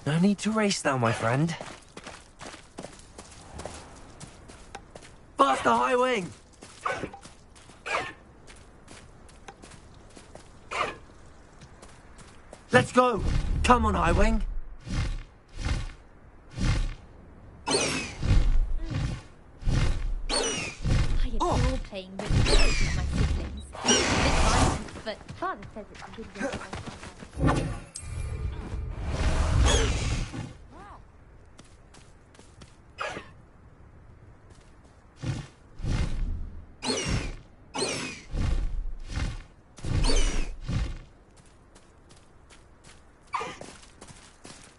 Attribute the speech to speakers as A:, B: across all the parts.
A: No need to race now, my friend. Faster, High Wing! Let's go! Come on, High Wing!
B: I adore playing with my siblings. It's a bit violent, but Father says it's a good way to have fun.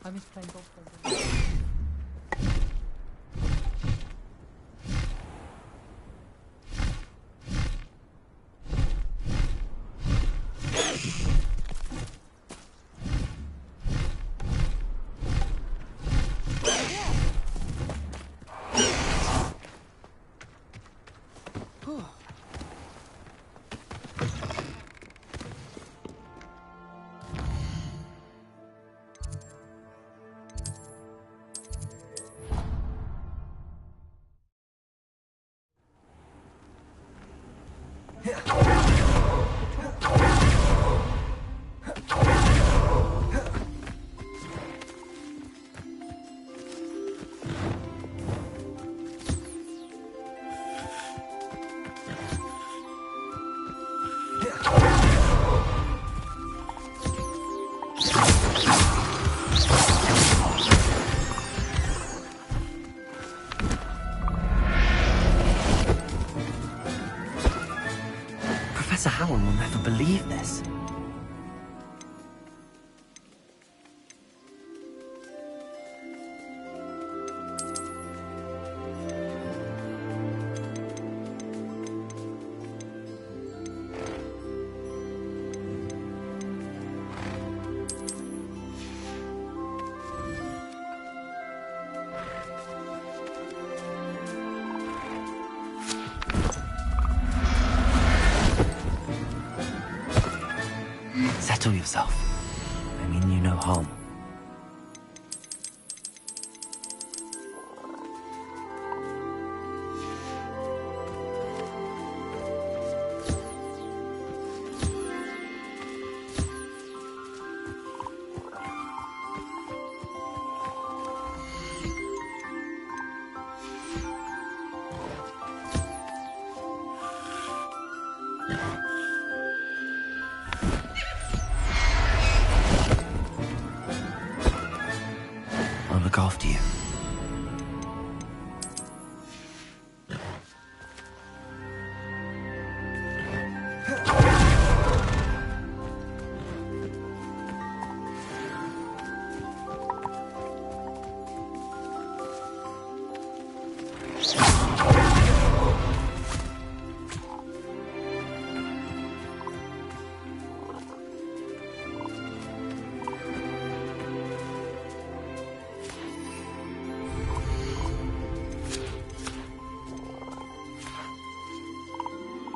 C: I miss playing golf.
A: Professor Howard will never believe this. Settle yourself. I mean you no harm. I'll look after you.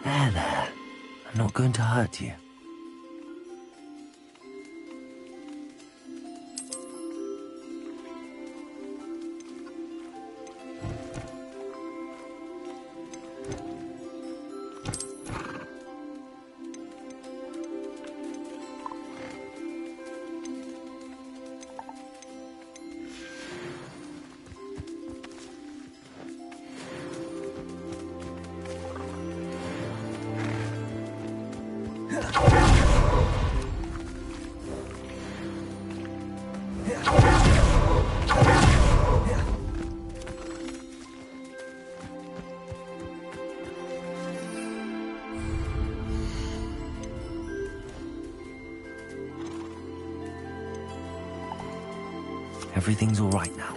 A: There. I'm not going to hurt you. Everything's all right now.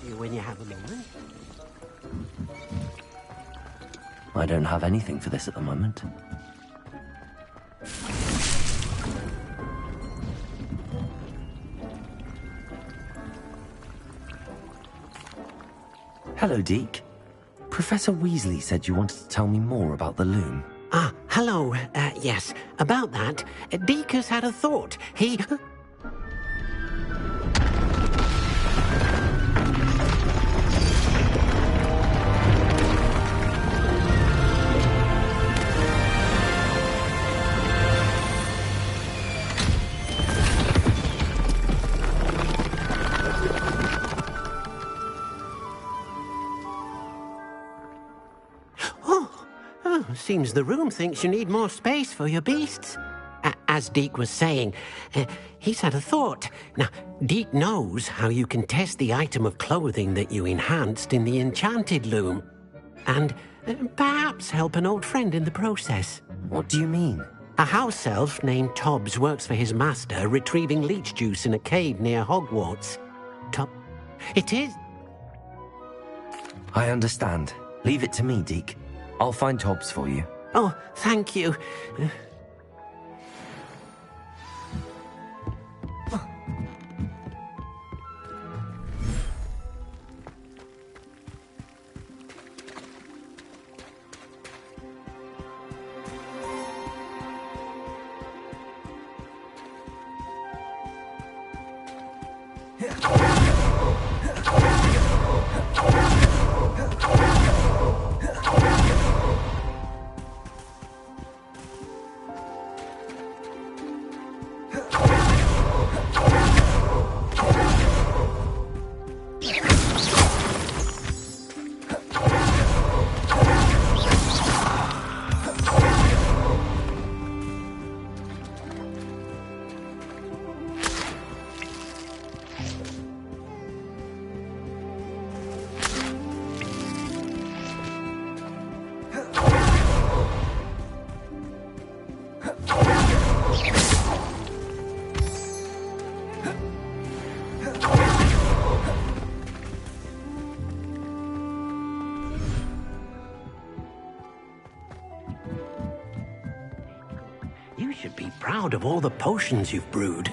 D: you when you have a moment.
A: I don't have anything for this at the moment. Hello, Deke. Professor Weasley said you wanted to tell me more about the loom.
D: Ah, hello. Yes, about that. Deke has had a thought. He... Seems the room thinks you need more space for your beasts. As Deke was saying, he's had a thought. Now, Deke knows how you can test the item of clothing that you enhanced in the enchanted loom. And perhaps help an old friend in the process.
A: What do you mean?
D: A house elf named Tobbs works for his master, retrieving leech juice in a cave near Hogwarts. It is...
A: I understand. Leave it to me, Deke. I'll find Tobbs for you.
D: Oh, thank you. You should be proud of all the potions you've brewed.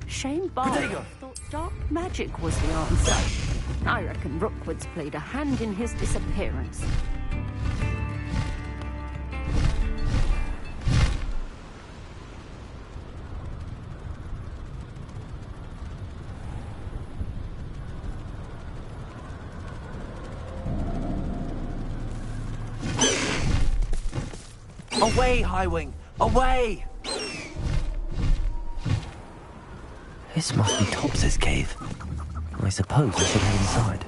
E: Shane Barlow thought dark magic was the answer. I reckon Rookwood's played a hand in his disappearance.
A: Away, Highwing! Away! This must be Tobbs's cave. I suppose we should head inside.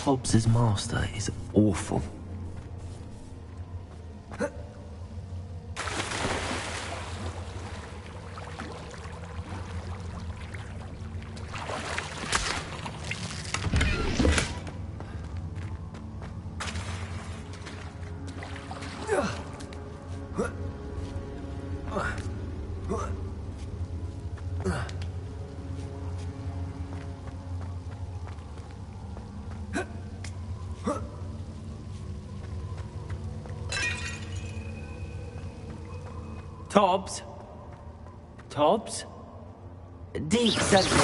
A: Tobbs's master is awful. Tobbs? Tobbs? Deke sent me.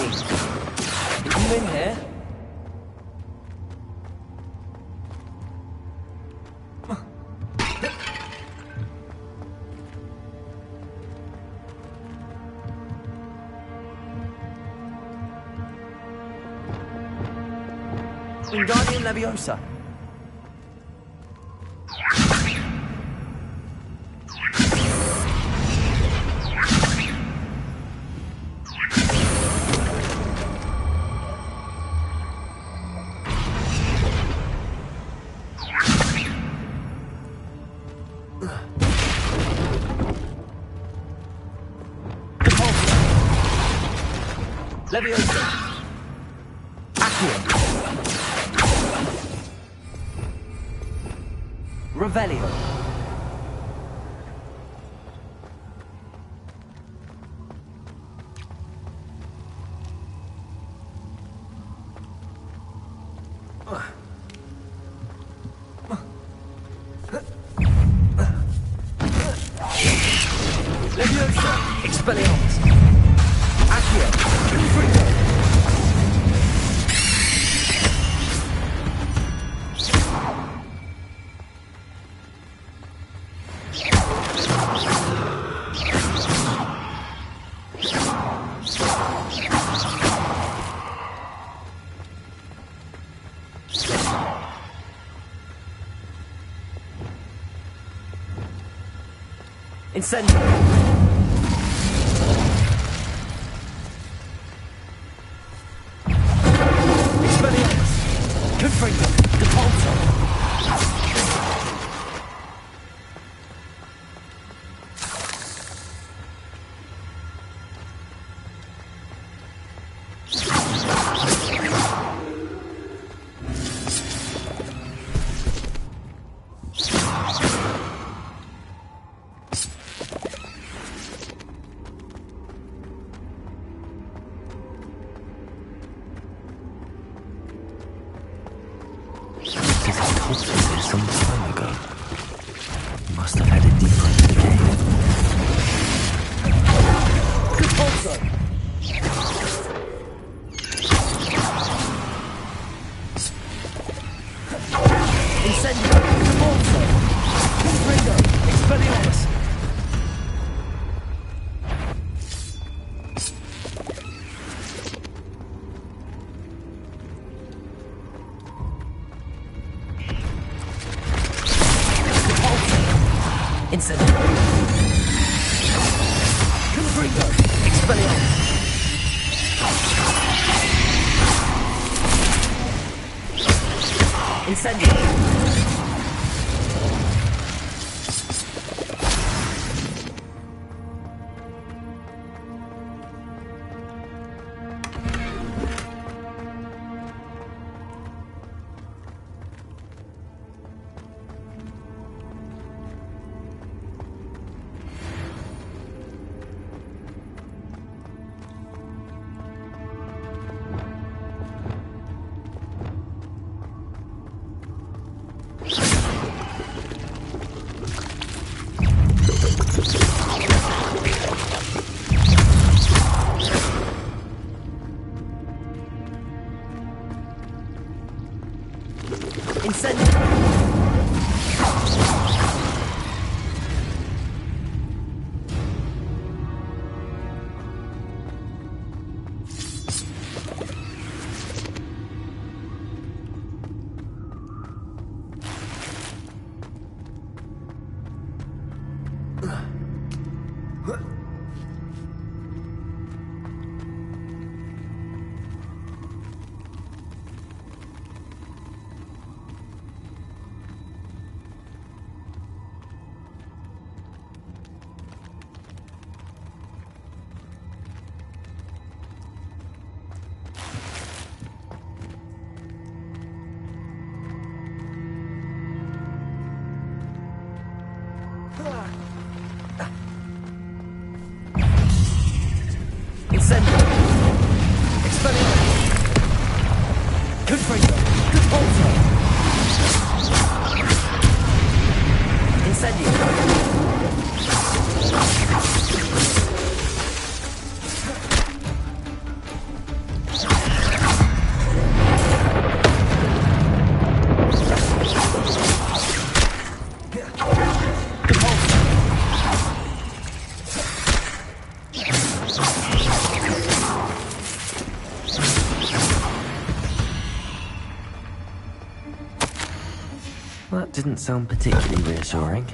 A: Are you in here? Wingardium Leviosa. Leviosa. Accio. Revelio. Leviosa. Expelliarmus. Accio. Confringo. Incendio. Expelliarmus. Confringo. Depulso. This is cultivated some time ago. Must have headed deeper into the cave. Depulso. Incendio. Depulso. Confringo. Expelliarmus. Incendio. Confringo. Expelliarmus. Incendio. That didn't sound particularly reassuring.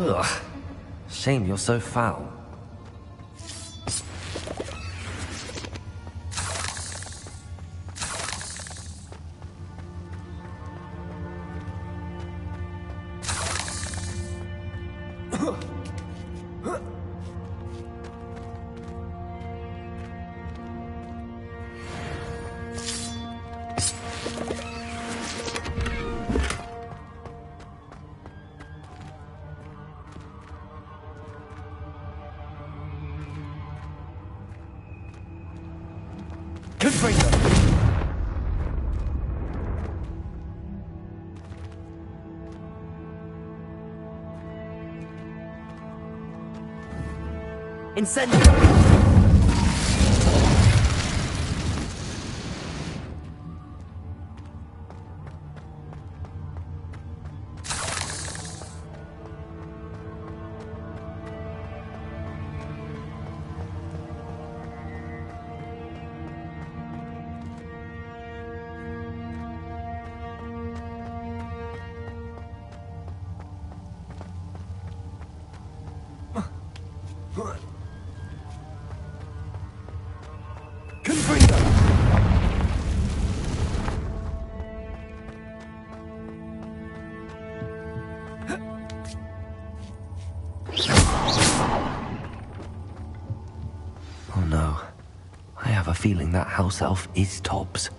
A: Ugh. Shame you're so foul.
F: Incendio!
A: Oh no. I have a feeling that house elf is Tobbs.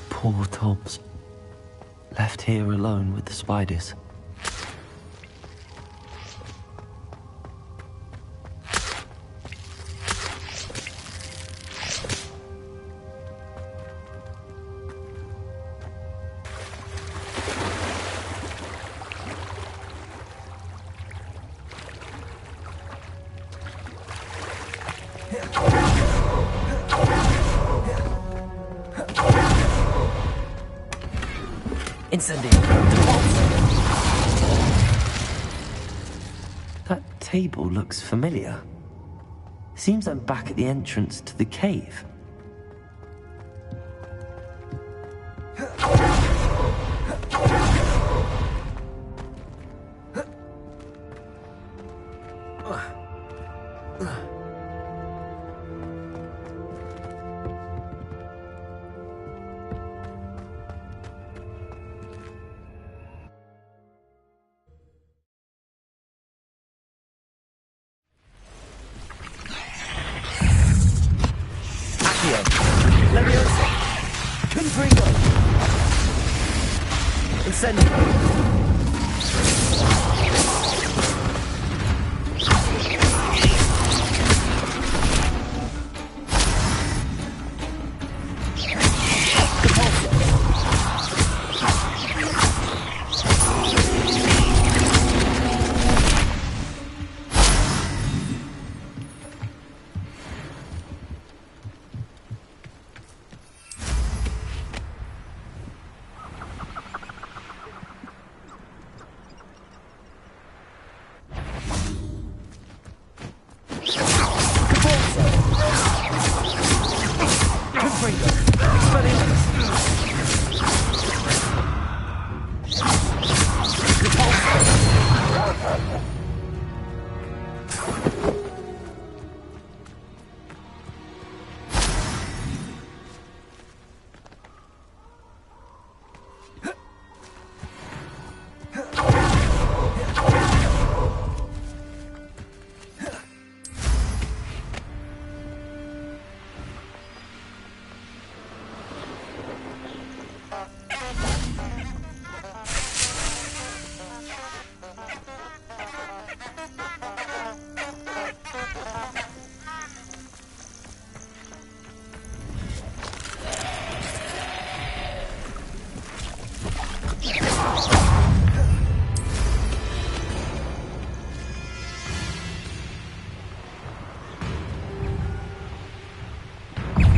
A: Poor Tobbs. Left here alone with the spiders. Incendio. That table looks familiar. Seems I'm back at the entrance to the cave.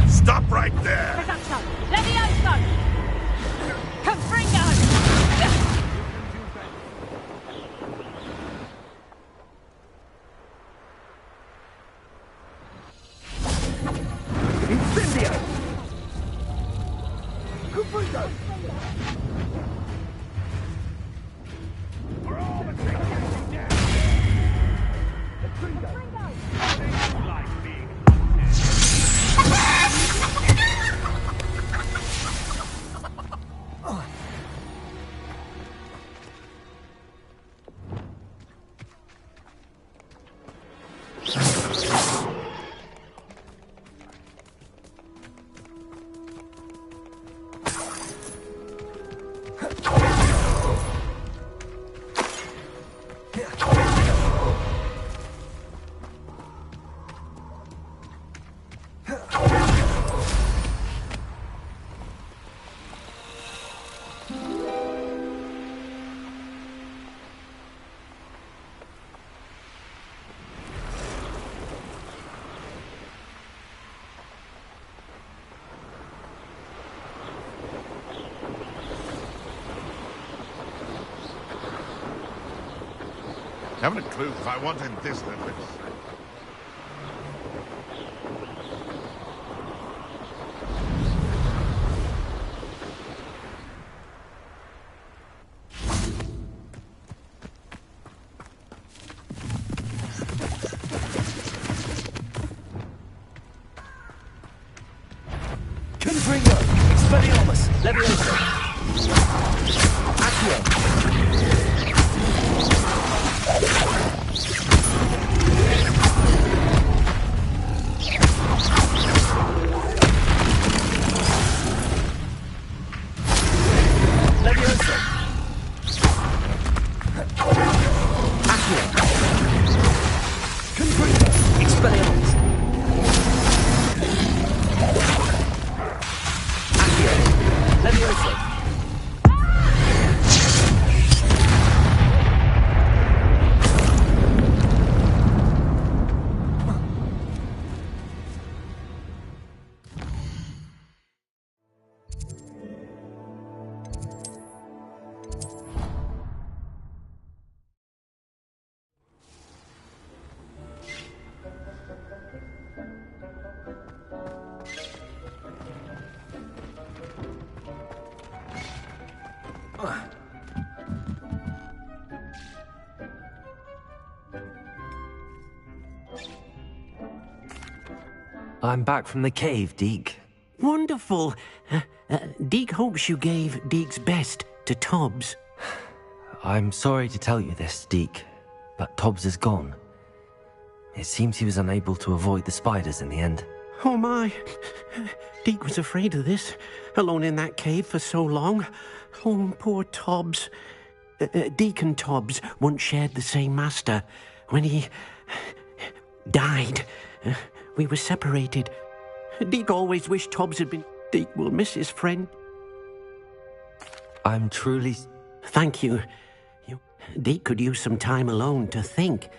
F: Stop right there!
E: Levioso! Confringo!
F: Incendio! Confringo! For all the things you did! Confringo! Like being Haven't a clue if I wanted this necklace.
A: Confringo! Expelliarmus! Levioso! Accio! I'm back from the cave, Deke.
D: Wonderful. Deke hopes you gave Deke's best to Tobbs.
A: I'm sorry to tell you this, Deke, but Tobbs is gone. It seems he was unable to avoid the spiders in the end.
D: Oh my. Deke was afraid of this, alone in that cave for so long. Oh, poor Tobbs. Deke and Tobbs once shared the same master. When he died, we were separated. Deke always wished Tobbs had been... Deke will miss his friend.
A: I'm truly...
D: Thank you. Deke could use some time alone to think.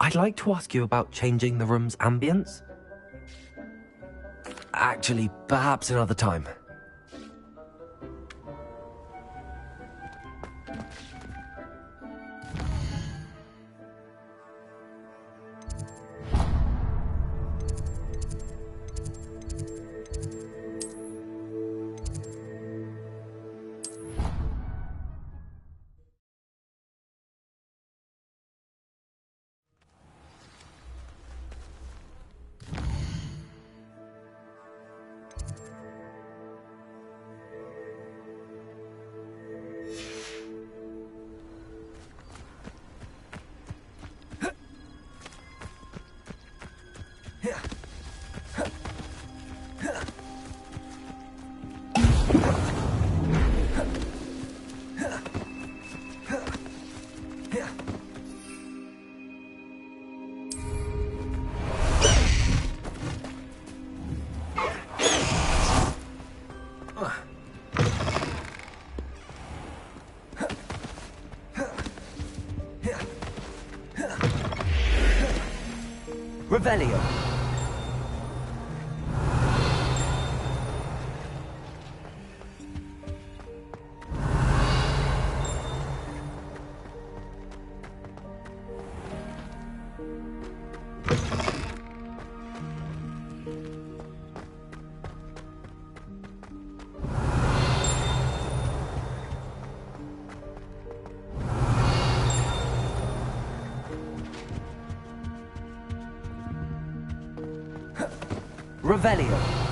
A: I'd like to ask you about changing the room's ambience. Actually, perhaps another time.
G: Revelio. Revelio.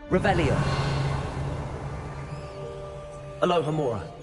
G: Revelio. Aloha Mora.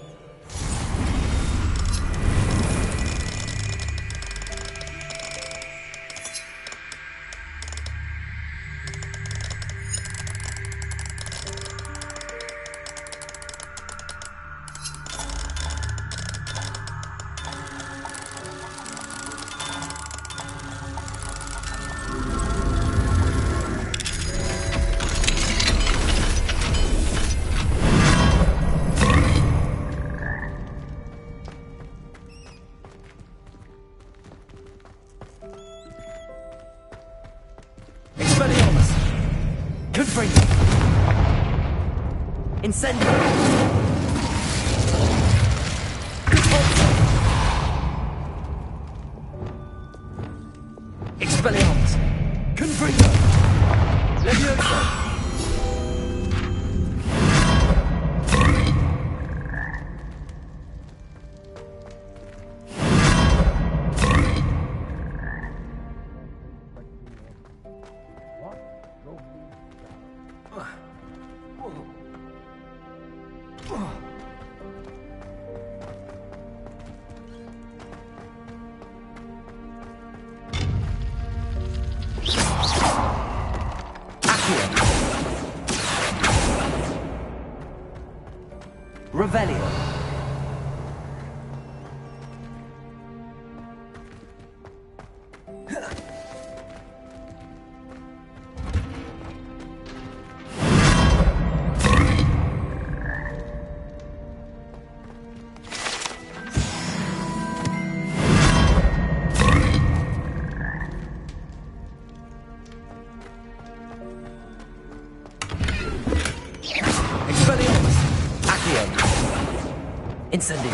G: Incendio! Expelliarmus! Confringo! Levioso! Revelio. Expelliarmus. Accio. Incendio.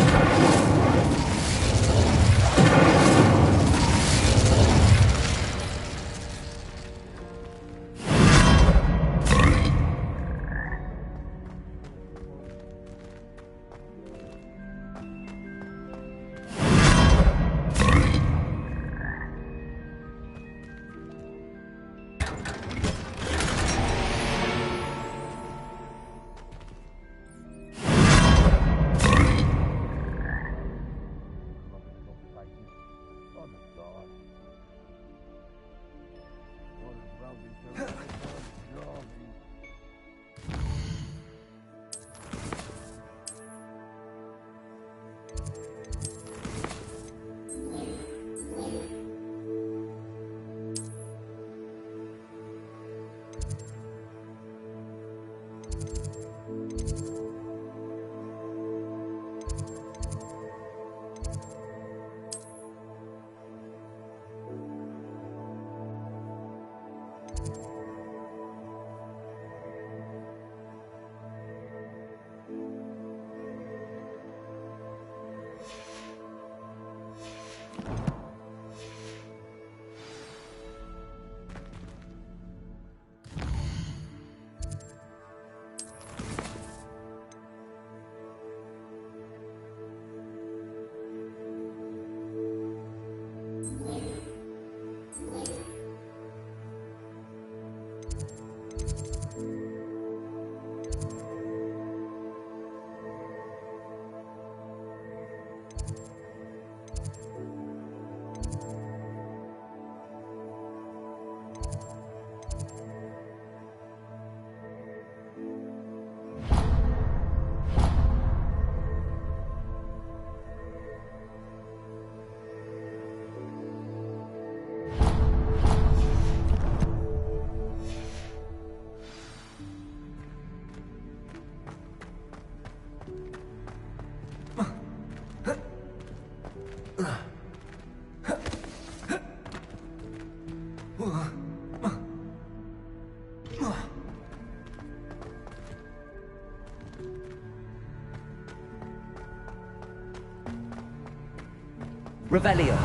G: Revelio.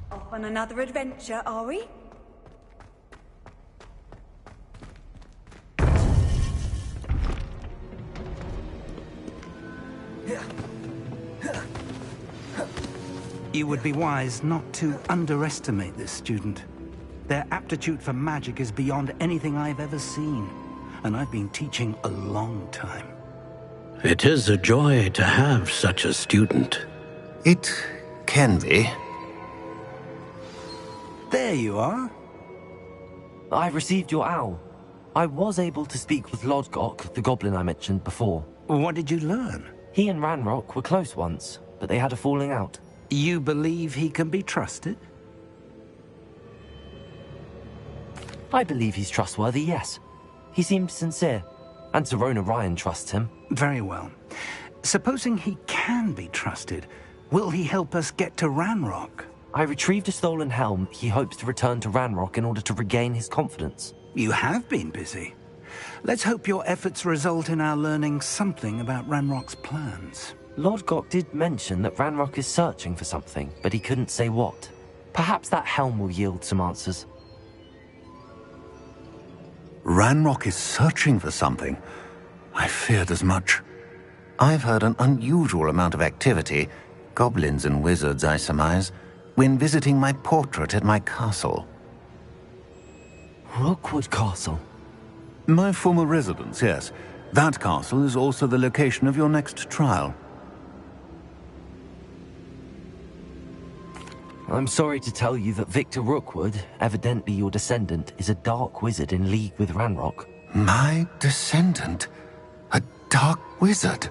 H: Off on another adventure, are we?
I: You would be wise not to underestimate this student. Their aptitude for magic is beyond anything I've ever seen, and I've been teaching a long time.
D: It is a joy to have such a student.
J: It can be.
I: There you are.
A: I've received your owl. I was able to speak with Lodgok, the goblin I mentioned before.
I: What did you learn?
A: He and Ranrock were close once, but they had a falling out.
I: You believe he can be trusted?
A: I believe he's trustworthy, yes. He seemed sincere, and Serona Ryan trusts him.
I: Very well. Supposing he can be trusted, will he help us get to Ranrock?
A: I retrieved a stolen helm. He hopes to return to Ranrock in order to regain his confidence.
I: You have been busy. Let's hope your efforts result in our learning something about Ranrock's plans.
A: Lodgok did mention that Ranrock is searching for something, but he couldn't say what. Perhaps that helm will yield some answers.
J: Ranrock is searching for something. I feared as much. I've heard an unusual amount of activity, goblins and wizards, I surmise, when visiting my portrait at my castle.
A: Rookwood Castle?
J: My former residence, yes. That castle is also the location of your next trial.
A: I'm sorry to tell you that Victor Rookwood, evidently your descendant, is a dark wizard in league with Ranrock.
J: My descendant? A dark wizard?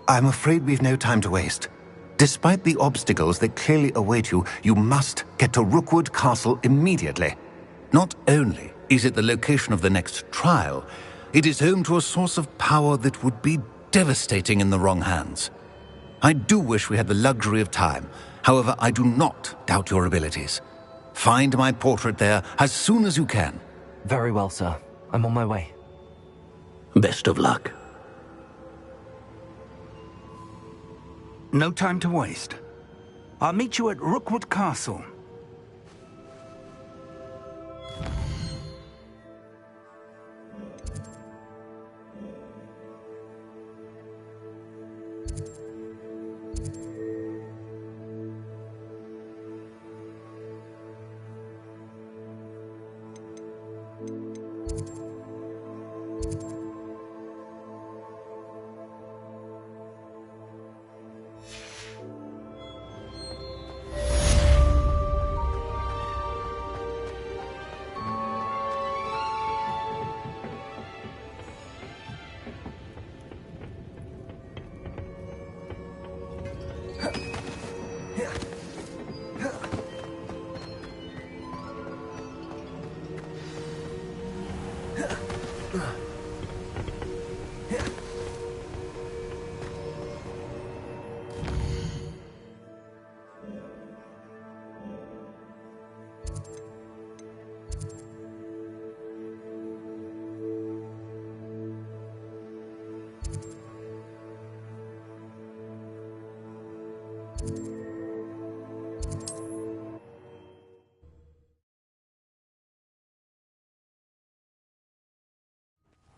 J: I'm afraid we've no time to waste. Despite the obstacles that clearly await you, you must get to Rookwood Castle immediately. Not only is it the location of the next trial, it is home to a source of power that would be devastating in the wrong hands. I do wish we had the luxury of time. However, I do not doubt your abilities. Find my portrait there as soon as you can.
A: Very well, sir. I'm on my way.
D: Best of luck.
I: No time to waste. I'll meet you at Rookwood Castle.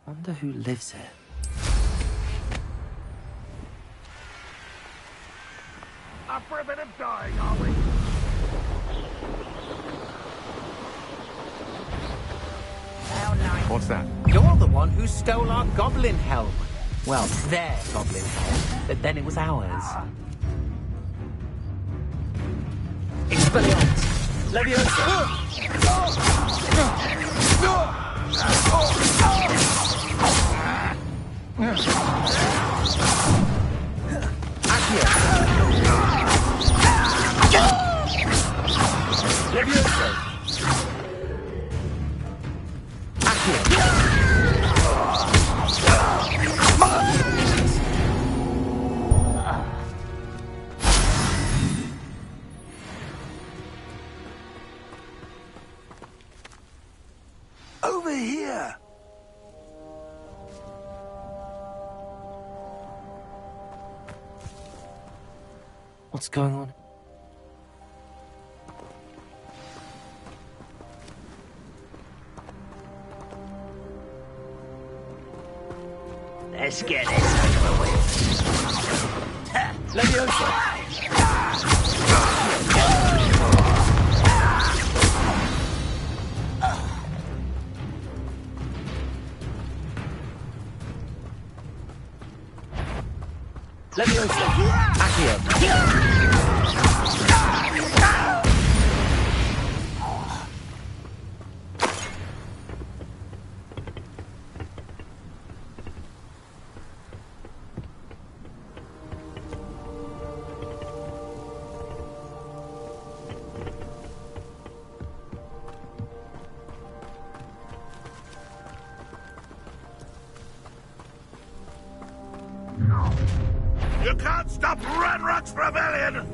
A: Wonder who lives here.
F: Up for a bit of dying, are we?
K: How nice.
F: What's that?
K: You're the one who stole our goblin helm. Well, their goblin head, but then it was ours. Expelliarmus! Leviosa! Accio! Leviosa! Accio!
I: Over here!
A: What's going on?
L: Let's get this over with.
K: Leviosa! Leviosa! Accio!
F: You can't stop Ranrock's rebellion!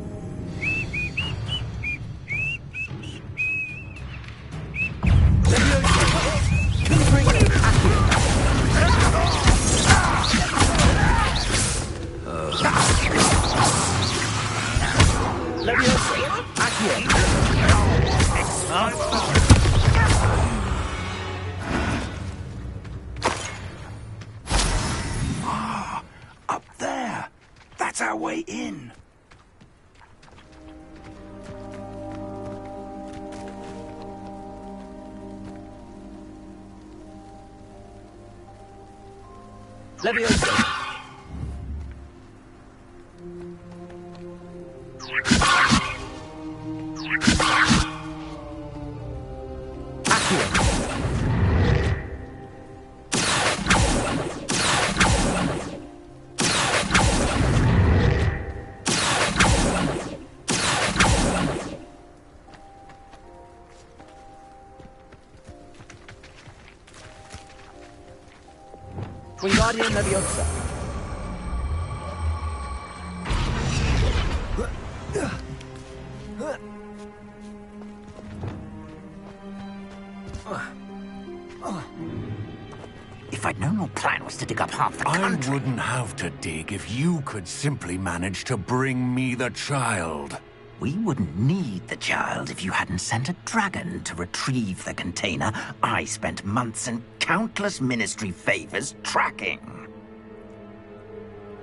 I: Up there! That's our way in!
K: Leviosa! Wingardium Leviosa.
D: If I'd known your plan was to dig up half the country...
J: I wouldn't have to dig if you could simply manage to bring me the child.
D: We wouldn't need the child if you hadn't sent a dragon to retrieve the container I spent months and countless ministry favors tracking.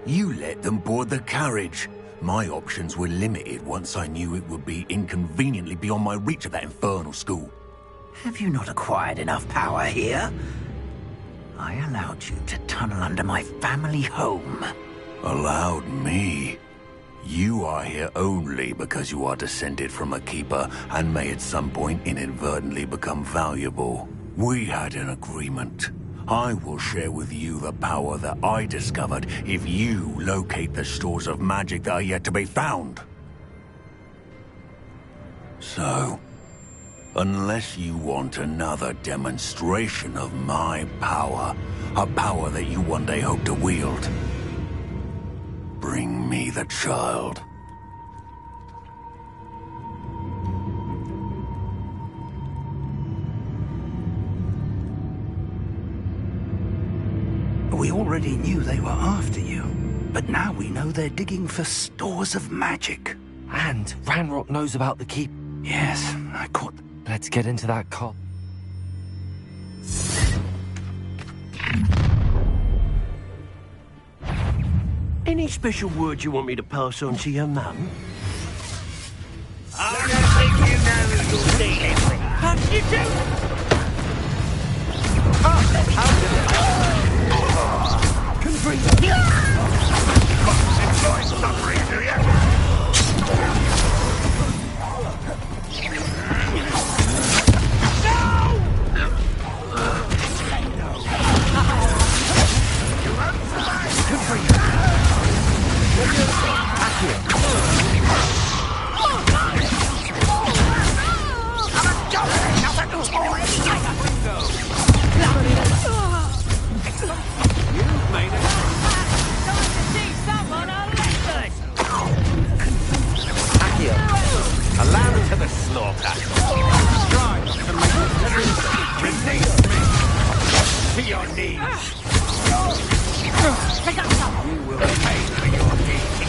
J: You let them board the carriage. My options were limited once I knew it would be inconveniently beyond my reach at that infernal school.
D: Have you not acquired enough power here? I allowed you to tunnel under my family home.
J: Allowed me? You are here only because you are descended from a keeper and may at some point inadvertently become valuable. We had an agreement. I will share with you the power that I discovered if you locate the stores of magic that are yet to be found. So, unless you want another demonstration of my power, a power that you one day hope to wield, bring me the child.
I: We already knew they were after you, but now we know they're digging for stores of magic.
A: And Ranrock knows about the keep.
I: Yes, I caught...
A: Let's get into that car.
L: Any special words you want me to pass on to your mum? I don't think you know who you're dealing with. How did you do?
F: Enjoy suffering, do you? Allow me to the slaughter. Strive to make it release me to your knees. You will pay for your deeds.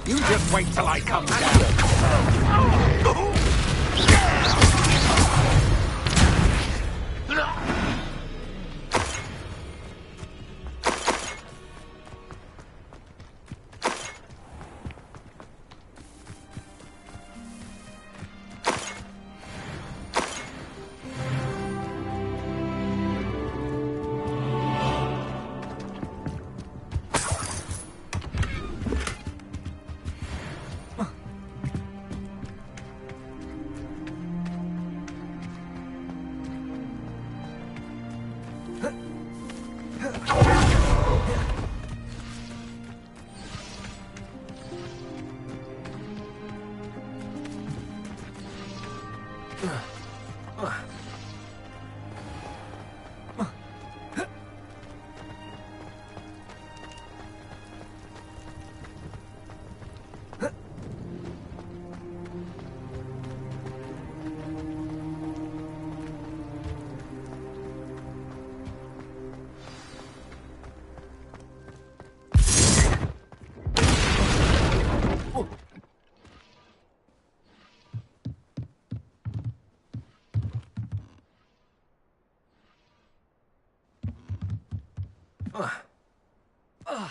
F: You just wait till I come down.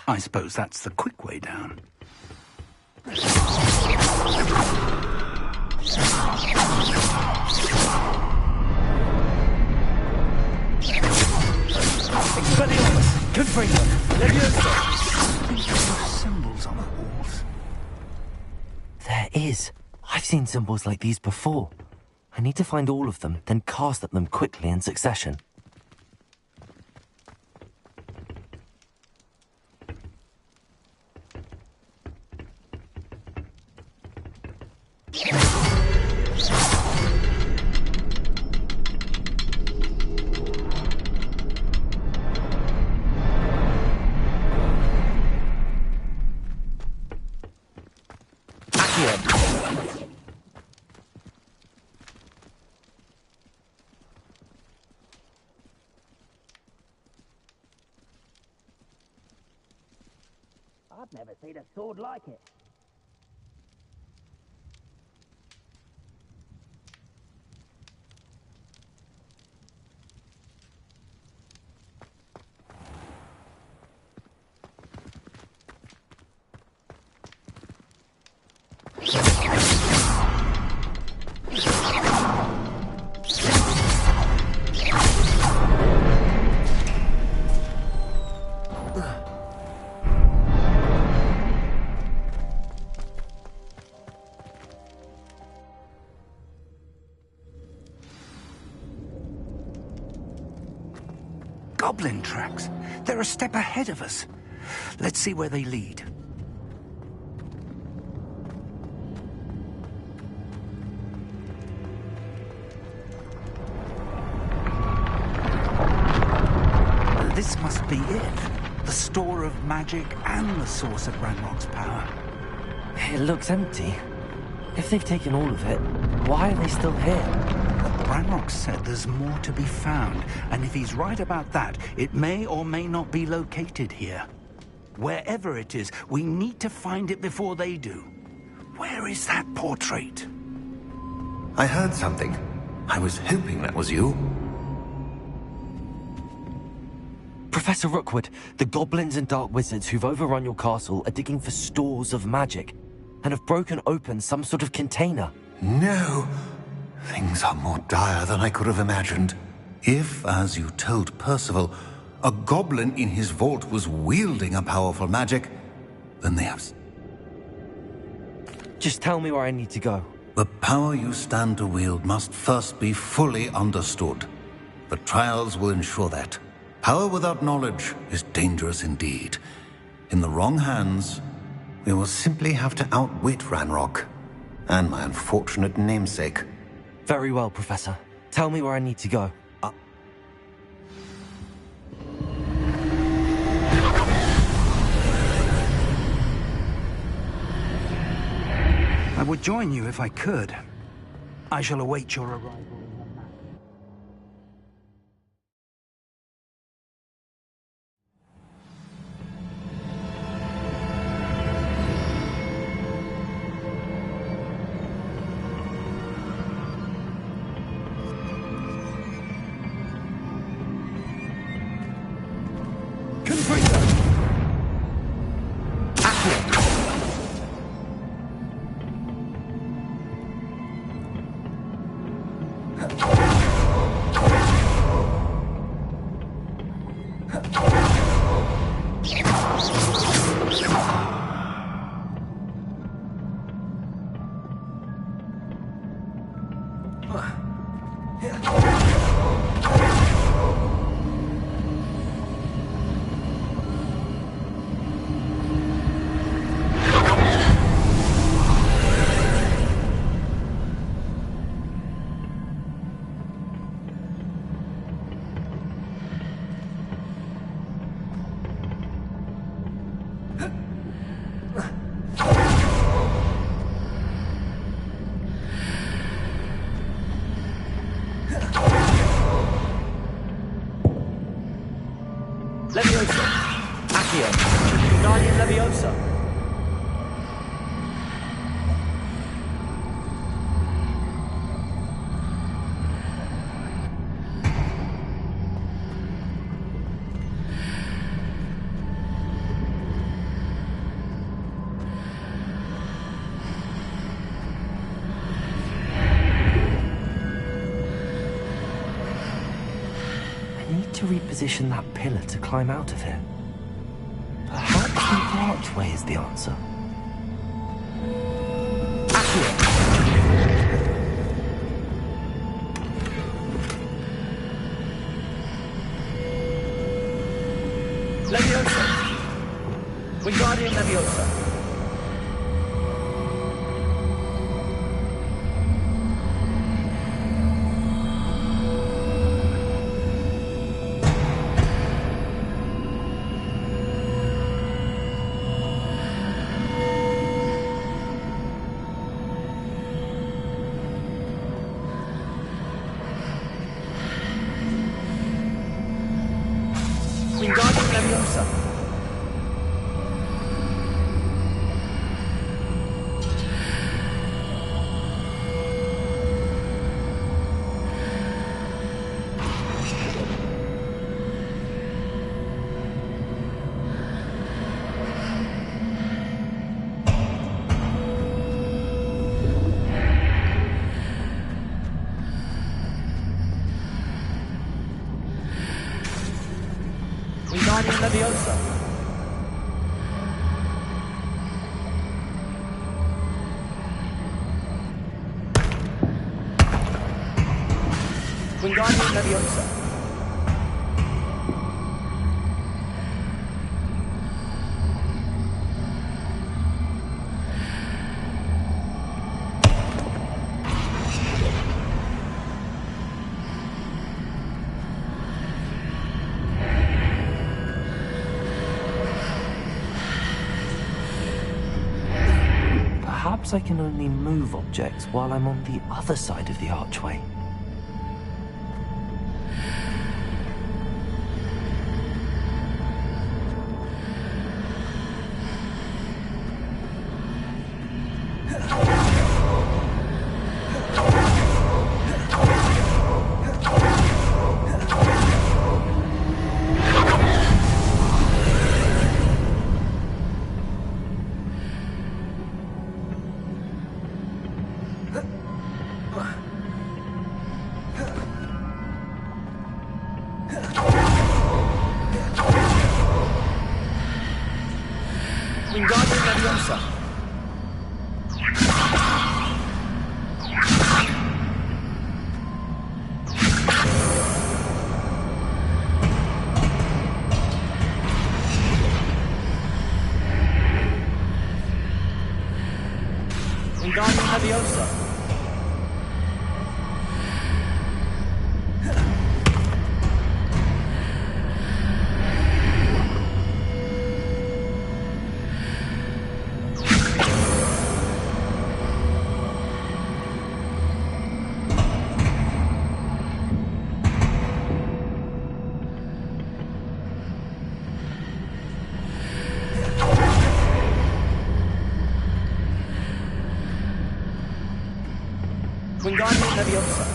I: I suppose that's the quick way down. Symbols on the walls.
A: There is. I've seen symbols like these before. I need to find all of them, then cast at them quickly in succession.
K: I've never seen a sword like it.
I: Goblin tracks. They're a step ahead of us. Let's see where they lead. This must be it. The store of magic and the source of Ranrock's power.
A: It looks empty. If they've taken all of it, why are they still here?
I: Ranrock said there's more to be found, and if he's right about that, it may or may not be located here. Wherever it is, we need to find it before they do. Where is that portrait?
J: I heard something. I was hoping that was you.
A: Professor Rookwood, the goblins and dark wizards who've overrun your castle are digging for stores of magic and have broken open some sort of container.
J: No. Things are more dire than I could have imagined. If, as you told Percival, a goblin in his vault was wielding a powerful magic, then they have...
A: Just tell me where I need to go.
J: The power you stand to wield must first be fully understood. The trials will ensure that. Power without knowledge is dangerous indeed. In the wrong hands, we will simply have to outwit Ranrock and my unfortunate namesake.
A: Very well, Professor. Tell me where I need to go.
I: I would join you if I could. I shall await your arrival.
G: Leviosa! Accio! Guardian Leviosa!
A: To reposition that pillar to climb out of here. Perhaps the archway is the answer.
G: Leviosa! Wingardium Leviosa! Wingardium Leviosa! Wingardium Leviosa! Wingardium Leviosa!
A: Perhaps I can only move objects while I'm on the other side of the archway.
G: Leviosa. Wingardium Leviosa. Wingardium Leviosa.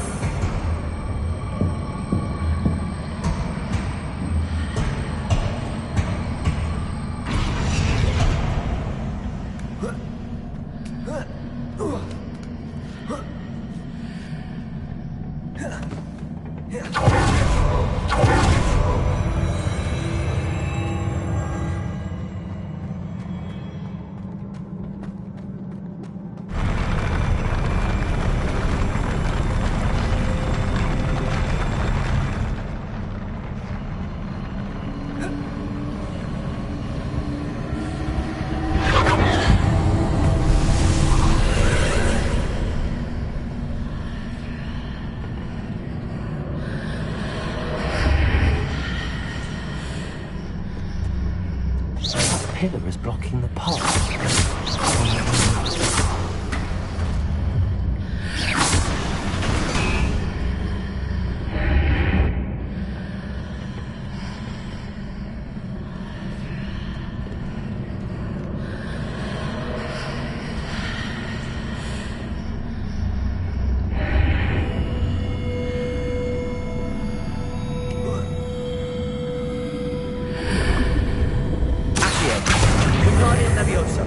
A: Pillar is blocking the path.
G: Wingardium Leviosa.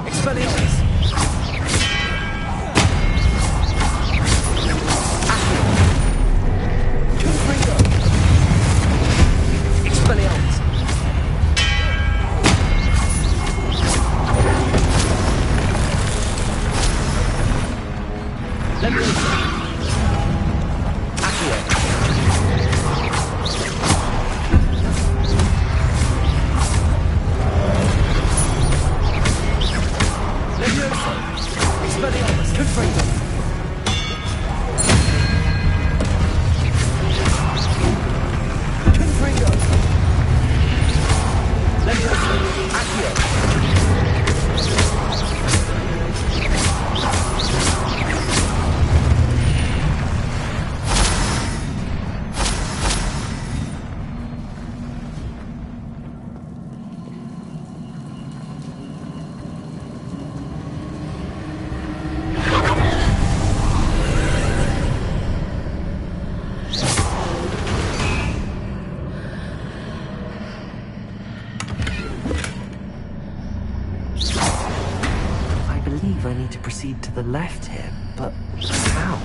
G: Expelliarmus.
A: I need to proceed to the left here, but how?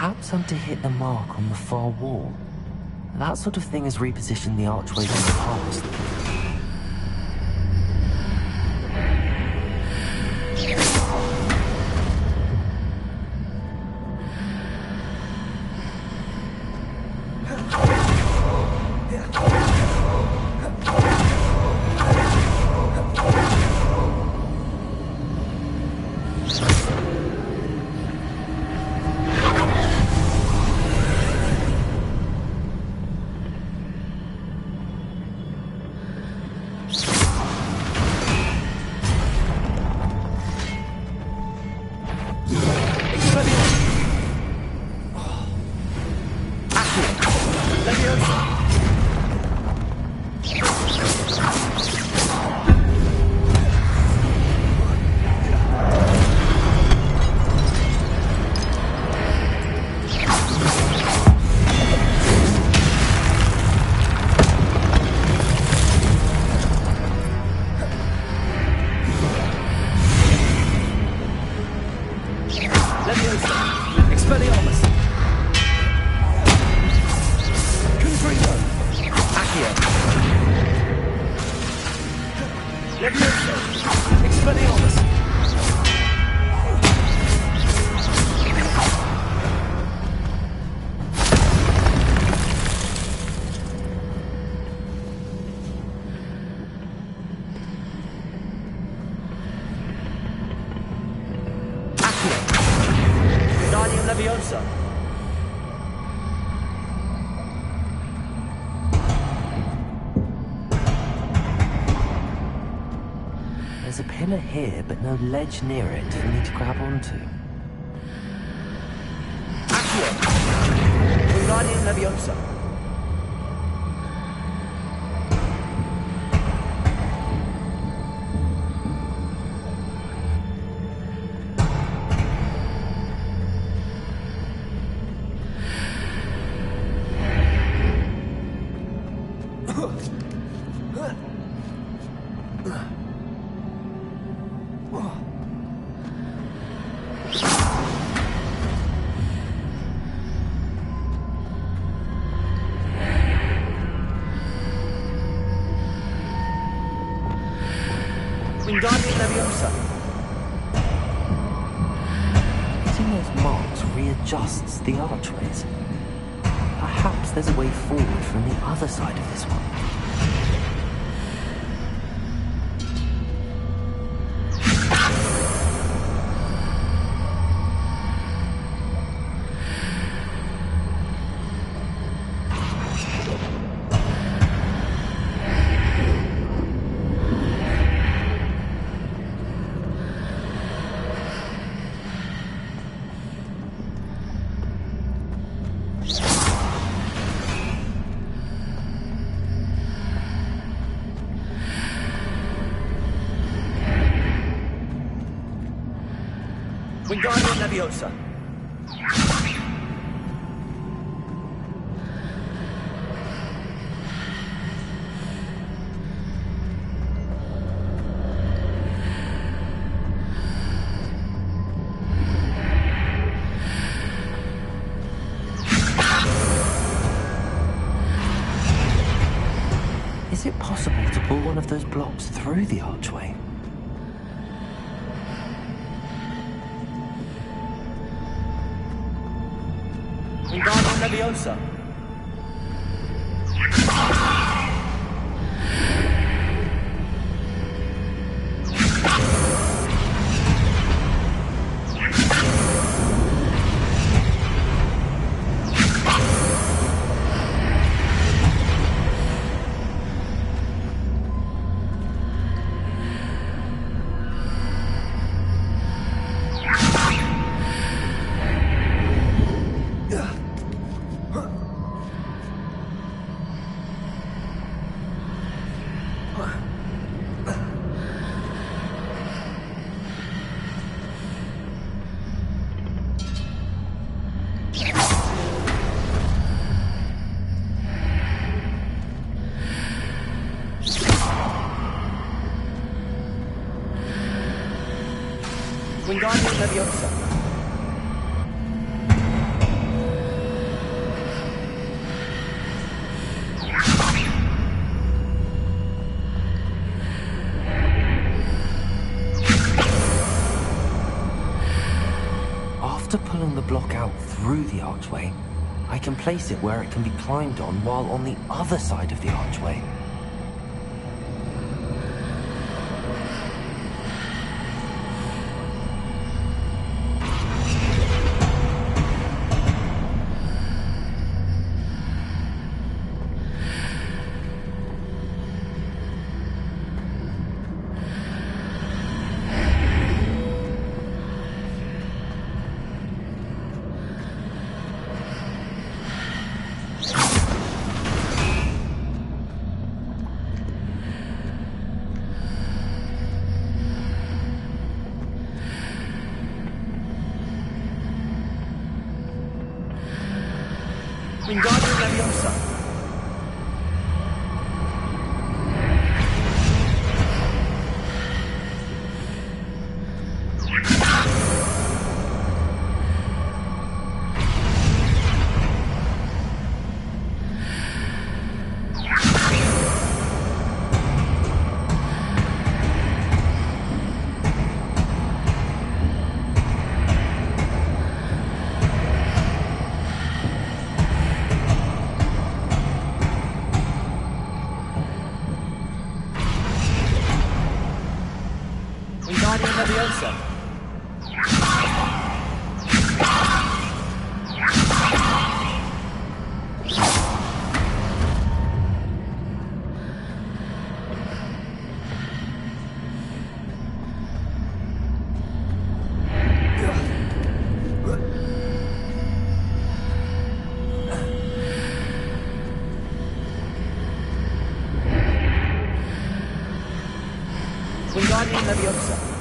A: Perhaps I'm to hit the mark on the far wall. That sort of thing has repositioned the archway from the past. There's a pillar here, but no ledge near it for me to grab onto.
G: Wingardium Leviosa. Wingardium Leviosa.
A: Hitting those marks readjusts the archways. Perhaps there's a way forward from the other side of this one.
G: Wingardium Leviosa.
A: Is it possible to pull one of those blocks through the archway?
G: Wingardium Leviosa. Wingardium Leviosa.
A: After pulling the block out through the archway, I can place it where it can be climbed on while on the other side of the archway.
G: Wingardium Leviosa. Wingardium Leviosa. Wingardium Leviosa.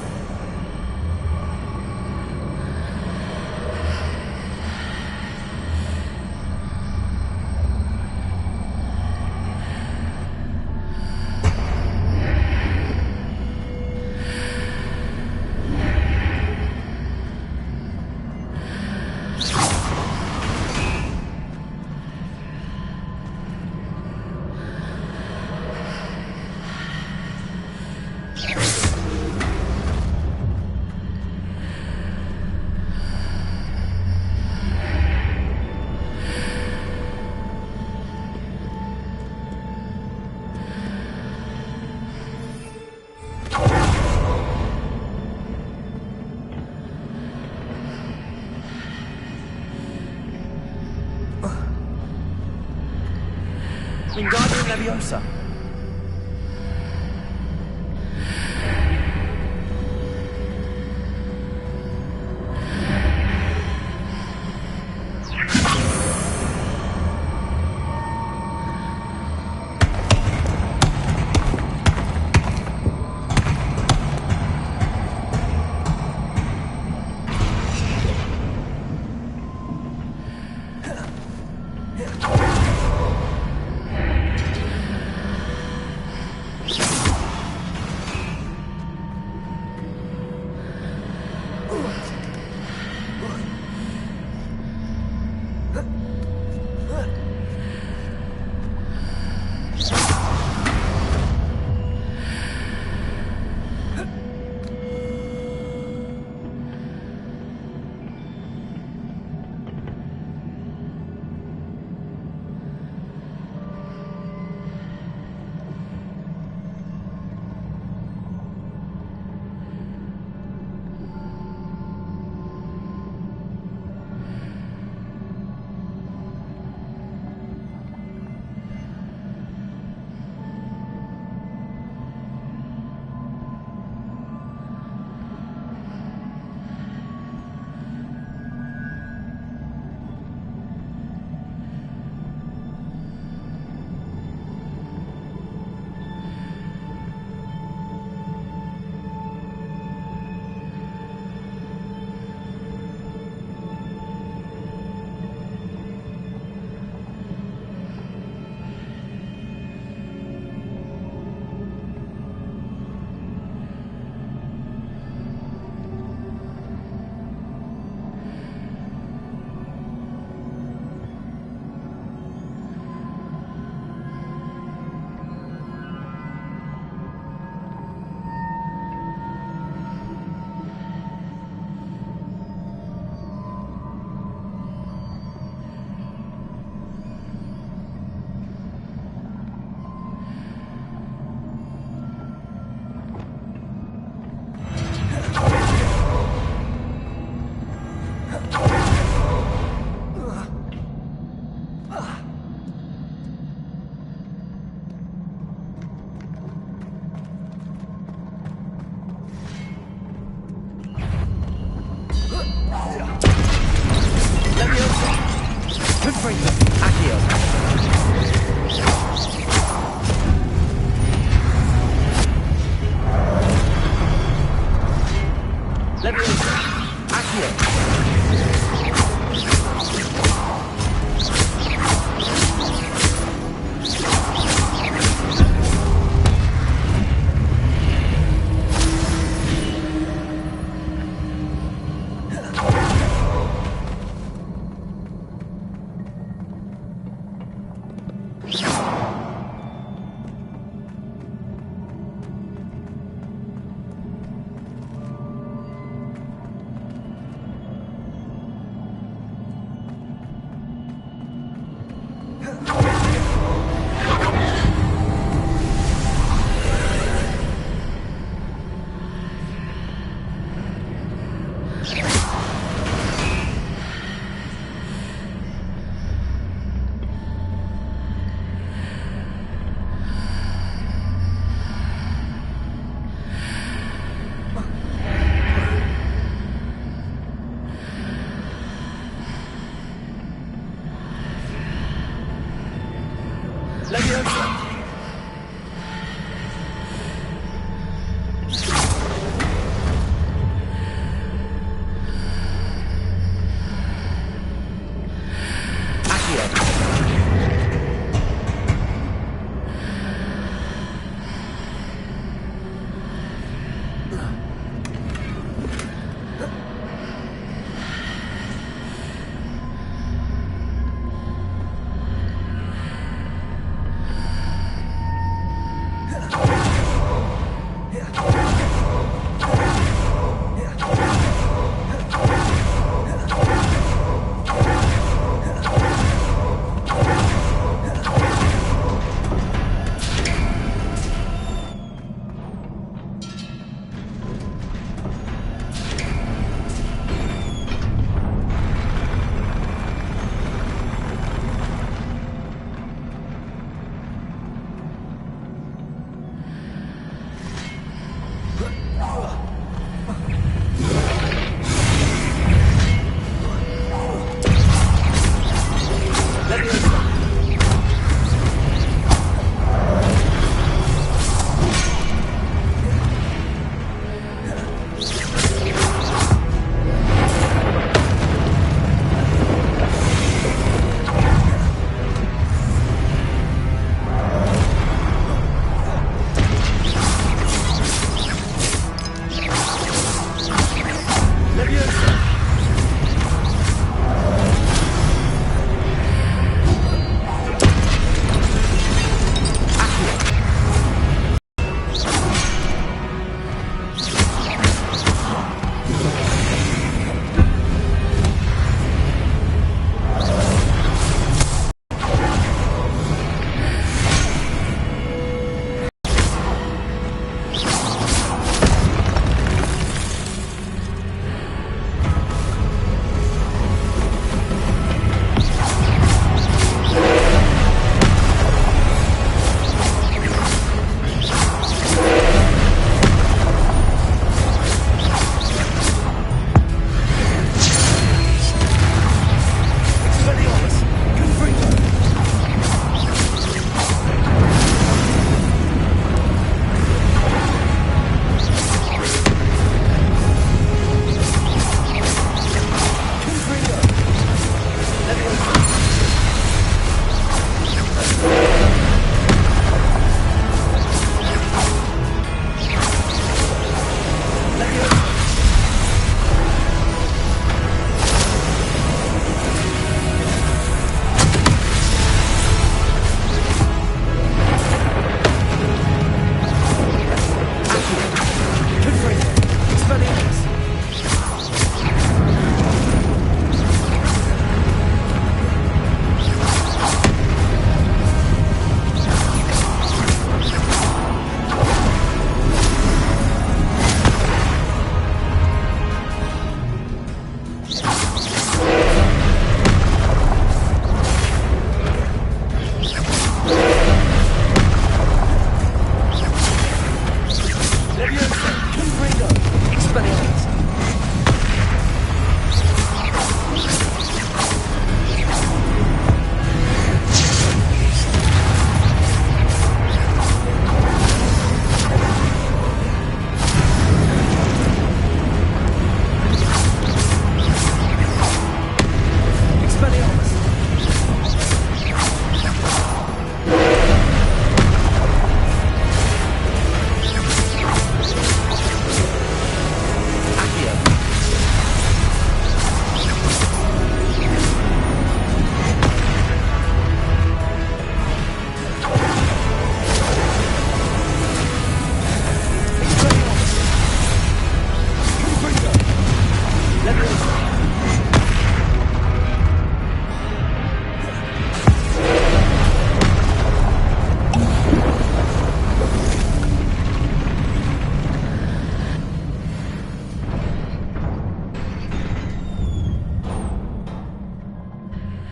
G: Wingardium Leviosa.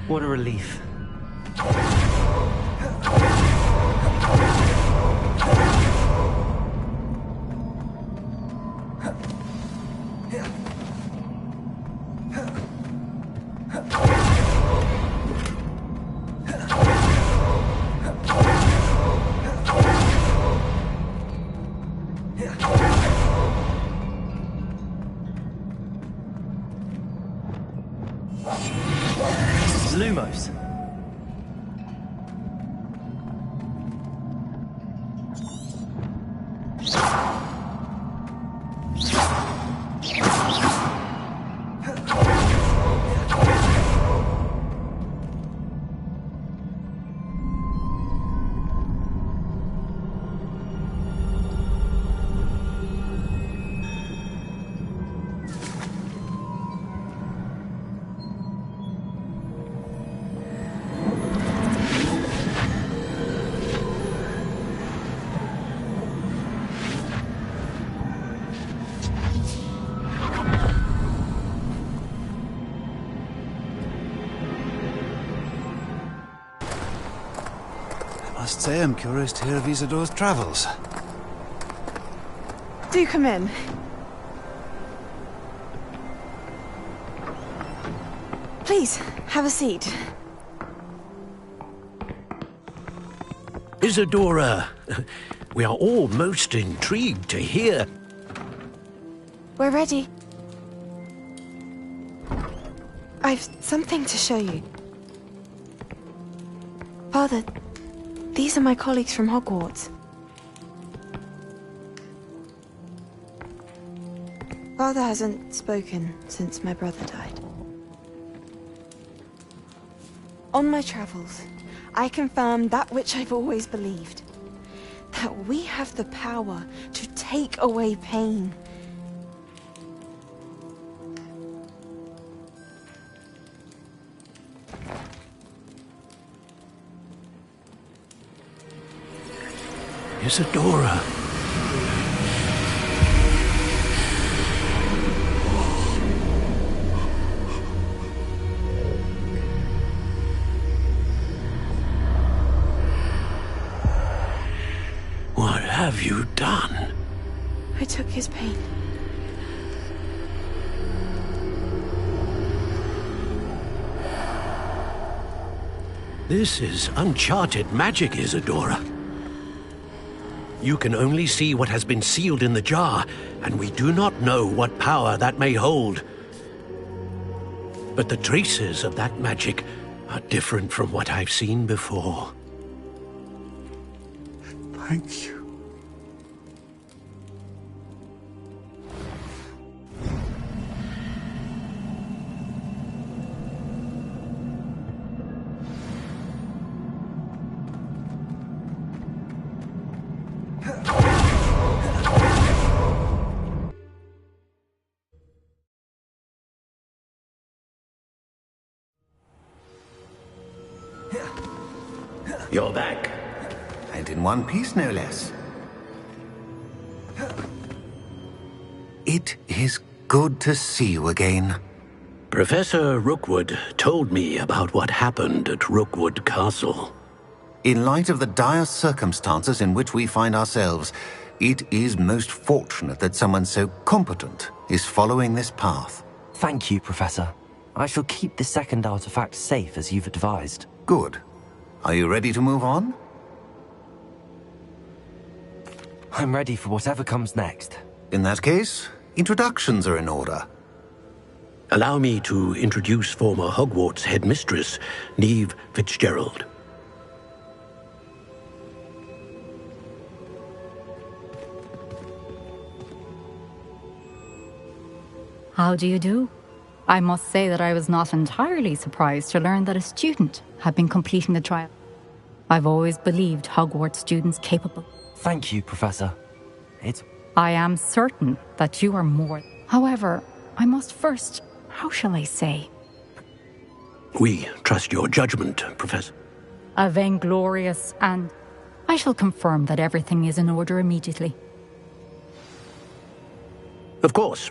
A: What a relief. Lumos.
M: I must say I'm curious to hear of Isidore's travels.
N: Do come in. Please, have a seat.
L: Isidora, we are all most intrigued to hear.
N: We're ready. I've something to show you. Father, these are my colleagues from Hogwarts. Father hasn't spoken since my brother died. On my travels, I confirmed that which I've always believed. That we have the power to take away pain.
L: Isidora. What have you done?
N: I took his pain.
L: This is uncharted magic, Isidora. You can only see what has been sealed in the jar, and we do not know what power that may hold. But the traces of that magic are different from what I've seen before.
M: Thank you.
L: You're back.
J: And in one piece, no less. It is good to see you again.
L: Professor Rookwood told me about what happened at Rookwood Castle.
J: In light of the dire circumstances in which we find ourselves, it is most fortunate that someone so competent is following this path.
A: Thank you, Professor. I shall keep the second artifact safe as you've advised.
J: Good. Are you ready to move on?
A: I'm ready for whatever comes next.
J: In that case, introductions are in order.
L: Allow me to introduce former Hogwarts headmistress, Neve Fitzgerald.
C: How do you do? I must say that I was not entirely surprised to learn that a student had been completing the trial. I've always believed Hogwarts students capable.
A: Thank you, Professor.
C: I am certain that you are more. However, I must first, how shall I say?
L: We trust your judgment, Professor.
C: A vainglorious and... I shall confirm that everything is in order immediately.
L: Of course.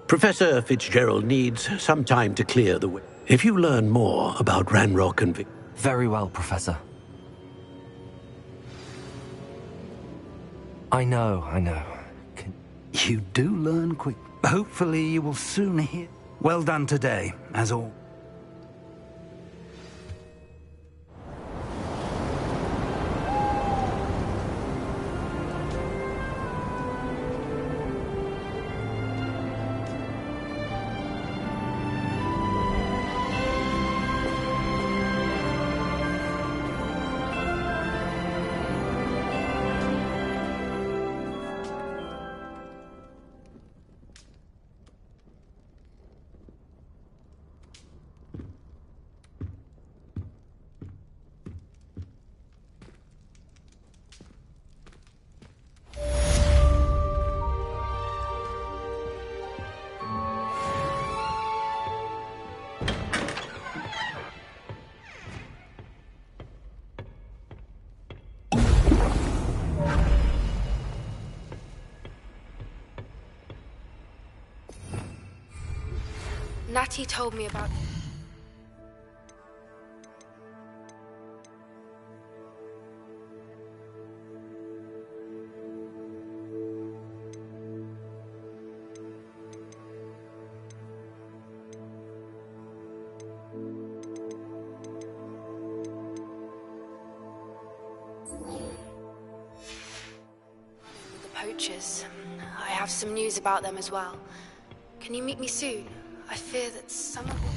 L: Professor Fitzgerald needs some time to clear the way. If you learn more about Ranrock and
A: Very well, Professor. I know.
I: You do learn quick. Hopefully you will soon hear. Well done today, as all.
O: Natty told me about... the poachers. I have some news about them as well. Can you meet me soon? I fear that some of them...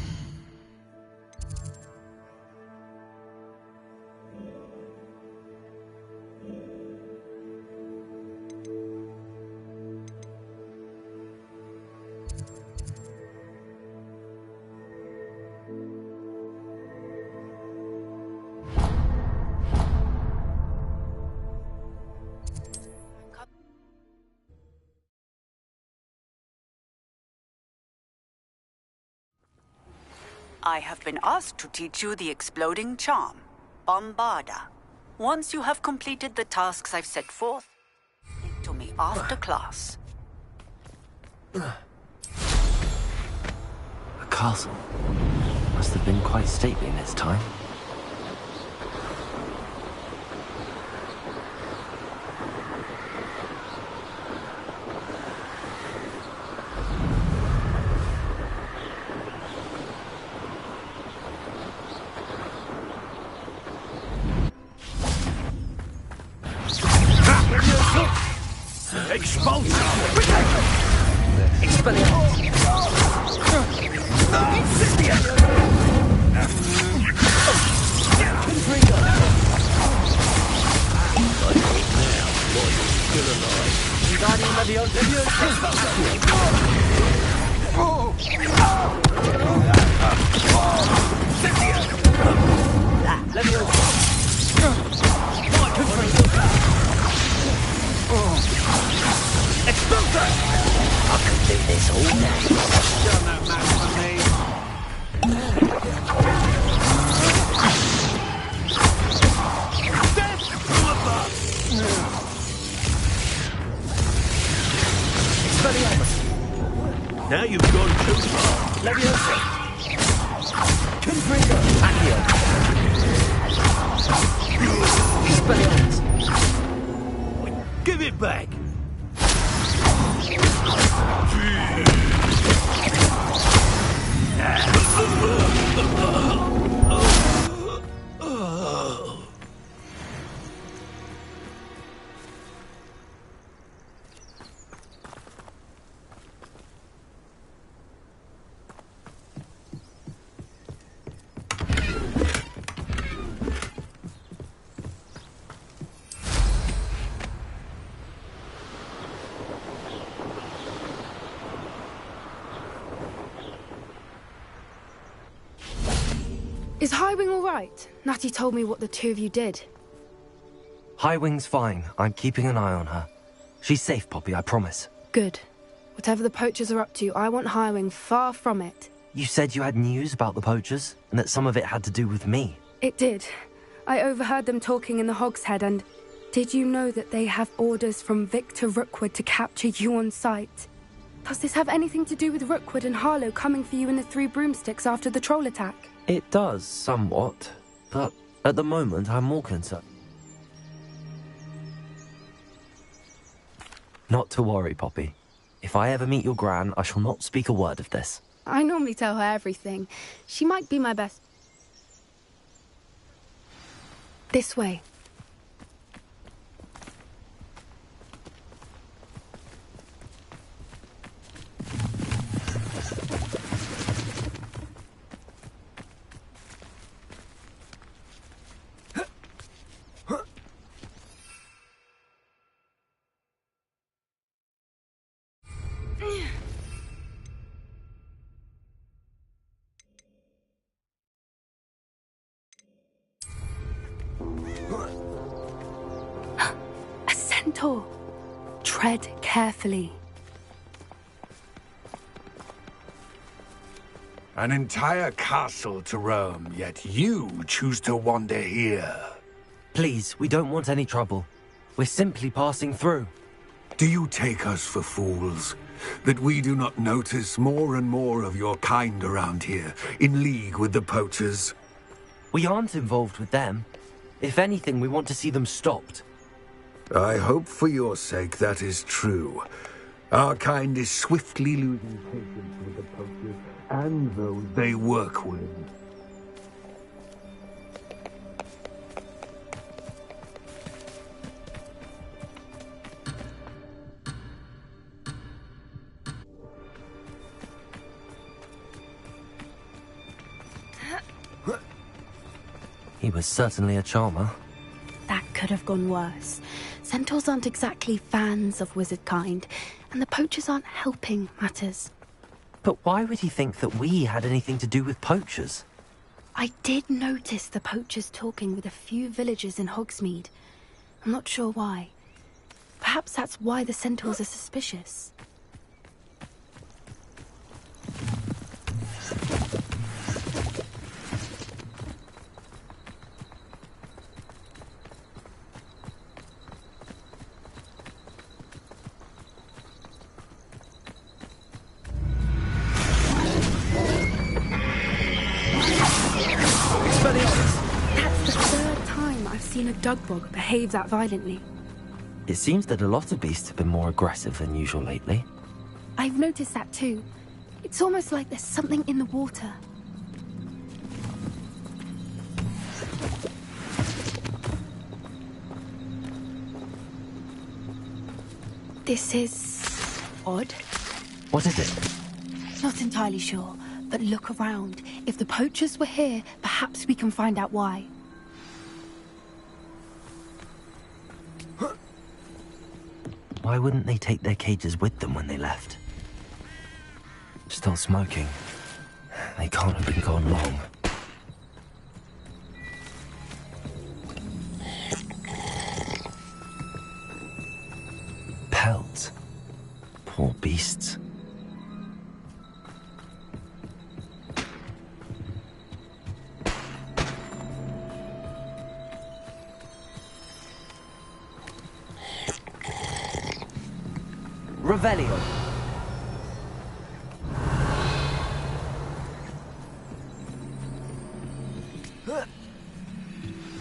P: I have been asked to teach you the exploding charm, Bombarda. Once you have completed the tasks I've set forth, speak to me after class.
A: A castle. Must have been quite stately in its time.
L: Now you've gone too far.
G: Leviosa! Confringo! Accio! Expelliarmus!
L: Give it back!
O: Is Highwing all right? Natty told me what the two of you did.
A: Highwing's fine. I'm keeping an eye on her. She's safe, Poppy, I promise.
O: Good. Whatever the poachers are up to, I want Highwing far from it.
A: You said you had news about the poachers, and that some of it had to do with me.
O: It did. I overheard them talking in the Hogshead, and did you know that they have orders from Victor Rookwood to capture you on sight?
Q: Does this have anything to do with Rookwood and Harlow coming for you in the 3 broomsticks after the troll attack?
A: It does, somewhat. But at the moment, I'm more concerned. Not to worry, Poppy. If I ever meet your Gran, I shall not speak a word of this.
Q: I normally tell her everything. She might be my best. This way. A centaur. Tread carefully.
F: An entire castle to roam, yet you choose to wander here.
A: Please, we don't want any trouble. We're simply passing through.
F: Do you take us for fools? That we do not notice more and more of your kind around here, in league with the poachers?
A: We aren't involved with them. If anything, we want to see them stopped.
F: I hope for your sake that is true. Our kind is swiftly losing patience with the poachers and those they work with.
A: He was certainly a charmer.
Q: That could have gone worse. Centaurs aren't exactly fans of wizard kind, and the poachers aren't helping matters.
A: But why would he think that we had anything to do with poachers?
Q: I did notice the poachers talking with a few villagers in Hogsmeade. I'm not sure why. Perhaps that's why the centaurs are suspicious. That's the 3rd time I've seen a dugbog behave that violently.
A: It seems that a lot of beasts have been more aggressive than usual lately.
Q: I've noticed that too. It's almost like there's something in the water. This is odd.
A: What is it?
Q: Not entirely sure, but look around. If the poachers were here, perhaps we can find out why.
A: Why wouldn't they take their cages with them when they left? Still smoking. They can't have been gone long. Pelts. Poor beasts. Revelio.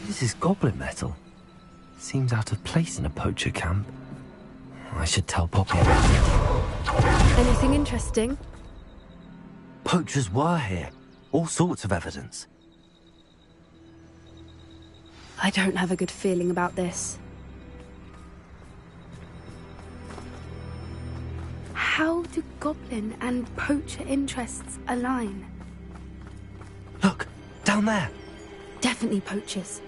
A: This is goblin metal. Seems out of place in a poacher camp. I should tell Poppy about it.
Q: Anything interesting?
A: Poachers were here. All sorts of evidence.
Q: I don't have a good feeling about this. How do goblin and poacher interests align?
A: Look, down there.
Q: Definitely poachers.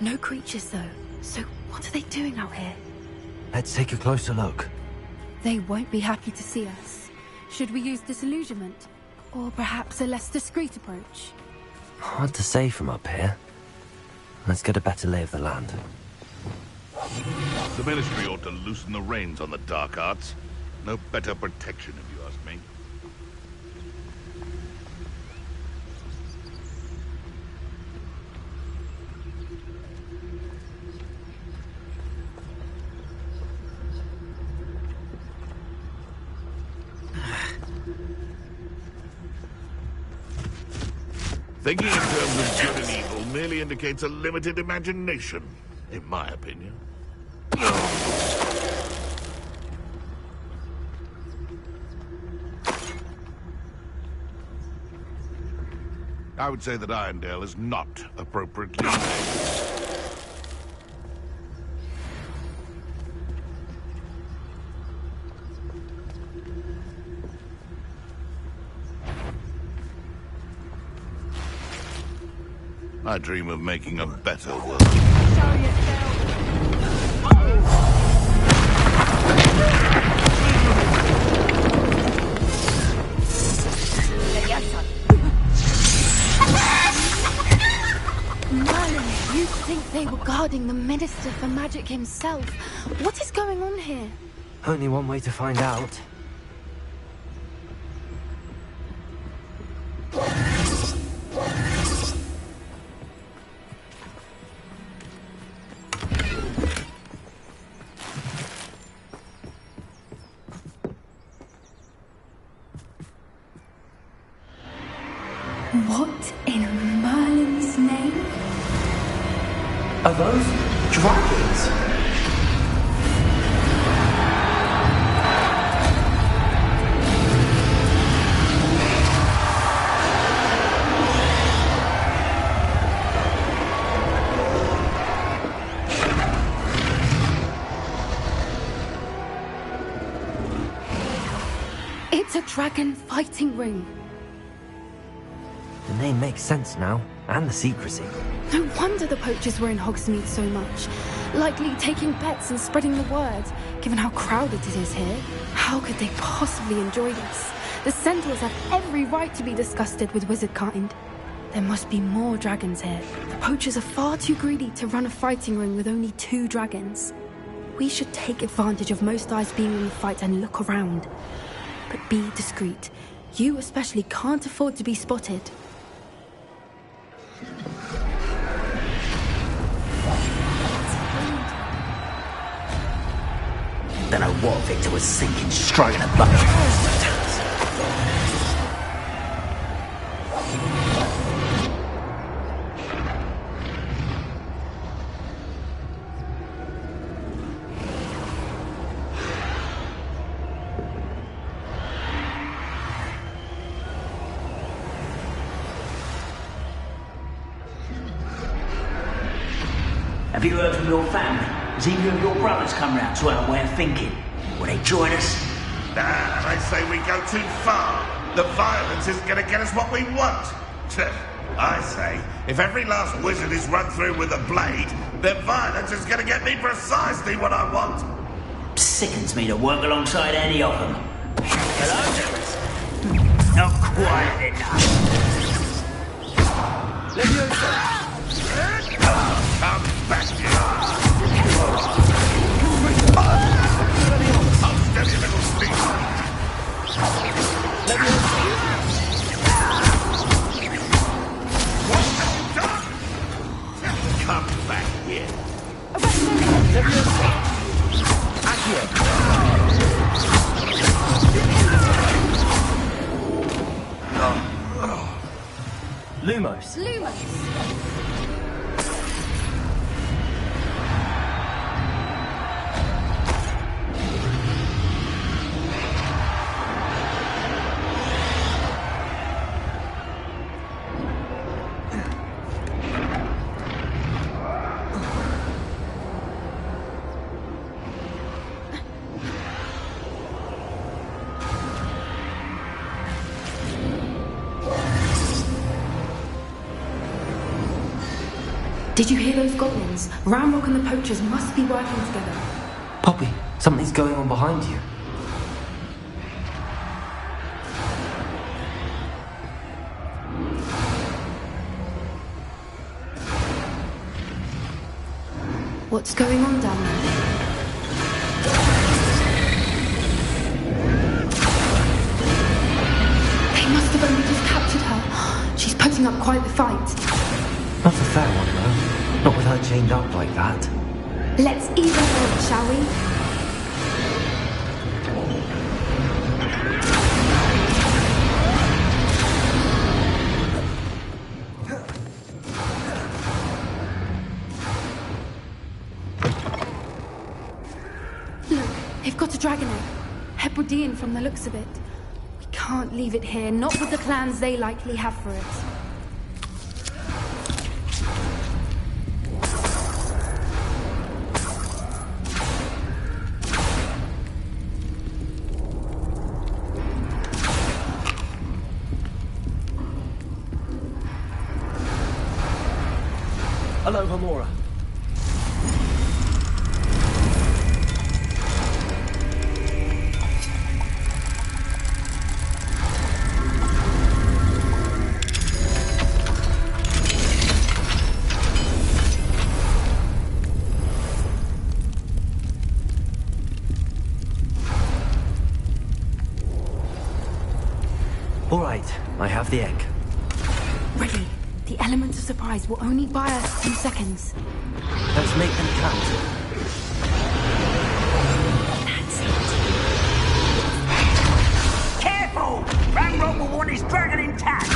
Q: No creatures though. So what are they doing out here?
A: Let's take a closer look.
Q: They won't be happy to see us. Should we use disillusionment? Or perhaps a less discreet approach?
A: Hard to say from up here. Let's get a better lay of the land.
R: The Ministry ought to loosen the reins on the dark arts. No better protection, if you ask me. Thinking in terms of good and evil merely indicates a limited imagination, in my opinion. I would say that Irondale is not appropriately named. I dream of making a better world.
Q: Merlin, you'd think they were guarding the Minister for Magic himself. What is going on here?
A: Only one way to find out.
Q: What in Merlin's name?
A: Are those dragons?
Q: It's a dragon fighting ring.
A: The name makes sense now, and the secrecy.
Q: No wonder the poachers were in Hogsmeade so much. Likely taking bets and spreading the word, given how crowded it is here. How could they possibly enjoy this? The centaurs have every right to be disgusted with wizardkind. There must be more dragons here. The poachers are far too greedy to run a fighting ring with only 2 dragons. We should take advantage of most eyes being in the fight and look around. But be discreet. You especially can't afford to be spotted.
K: Don't know what Victor was thinking, striking a bucket. Have you heard from your family? Has either of your brothers come round to our way of thinking? Will they join us?
R: Nah, I say we go too far. The violence isn't going to get us what we want. I say, if every last wizard is run through with a blade, then violence is going to get me precisely what I want.
K: Sickens me to work alongside any of them. Hello? Not quite enough.
R: Come back here. I'll stab your little sneak. What have you done? Come back here.
A: Lumos.
Q: Did you hear those goblins? Ramrock and the poachers must be working together.
A: Poppy, something's going on behind you.
Q: What's going on down there? They must have only just captured her. She's putting up quite the fight.
A: Not a fair one, though. Not with her chained up like that.
Q: Let's even her, shall we? a dragon egg. Hebridean from the looks of it. We can't leave it here, not with the plans they likely have for it.
G: Hello, Homora.
A: All right, I have the egg.
Q: Ready. The element of surprise will only buy us a few seconds.
A: Let's make them count.
Q: That's it.
K: Careful! Ranrock will want his dragon intact!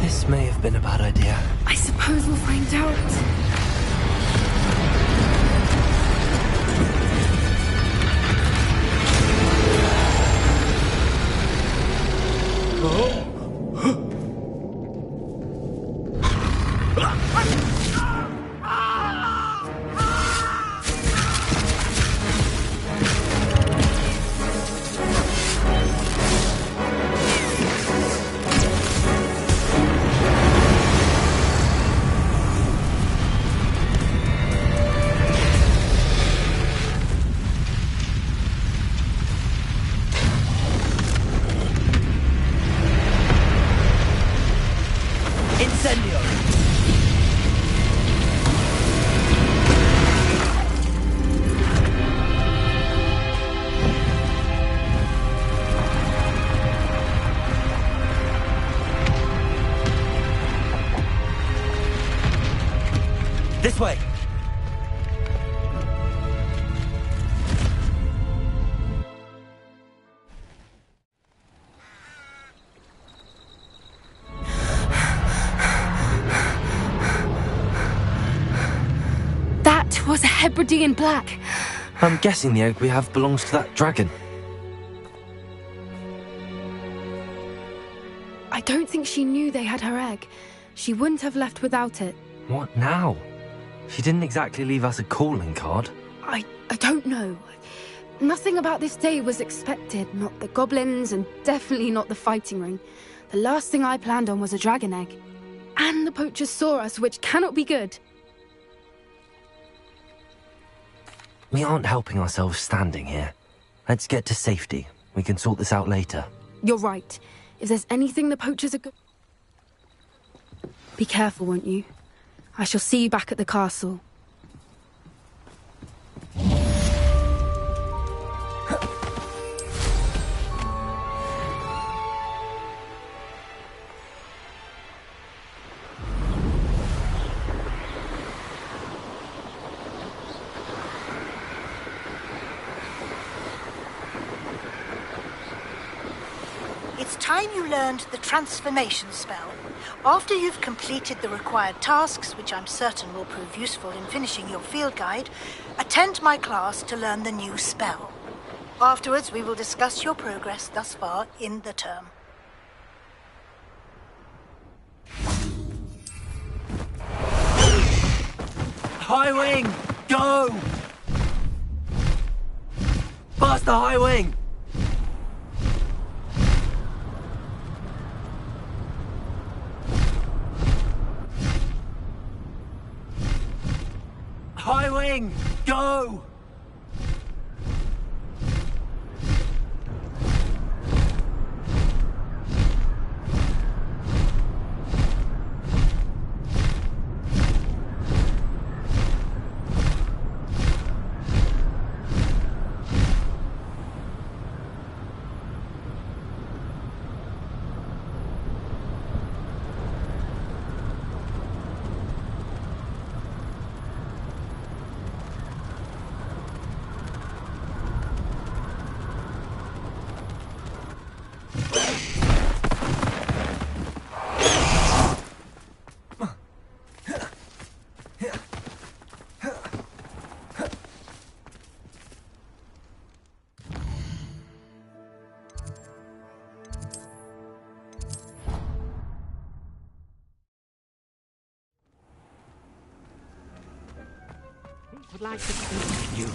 A: This may have been a bad idea.
Q: I suppose we'll find out.
A: This way!
Q: Hebridean black.
A: I'm guessing the egg we have belongs to that dragon.
Q: I don't think she knew they had her egg. She wouldn't have left without it.
A: What now? She didn't exactly leave us a calling card.
Q: I don't know. Nothing about this day was expected. Not the goblins, and definitely not the fighting ring. The last thing I planned on was a dragon egg. And the poachers saw us, which cannot be good.
A: We aren't helping ourselves standing here. Let's get to safety. We can sort this out later.
Q: You're right. If there's anything the poachers are good... Be careful, won't you? I shall see you back at the castle.
S: It's time you learned the transformation spell. After you've completed the required tasks, which I'm certain will prove useful in finishing your field guide, attend my class to learn the new spell. Afterwards, we will discuss your progress thus far in the term.
A: High wing! Go! Past the high wing! High wing! Go!
D: Would like to speak to you.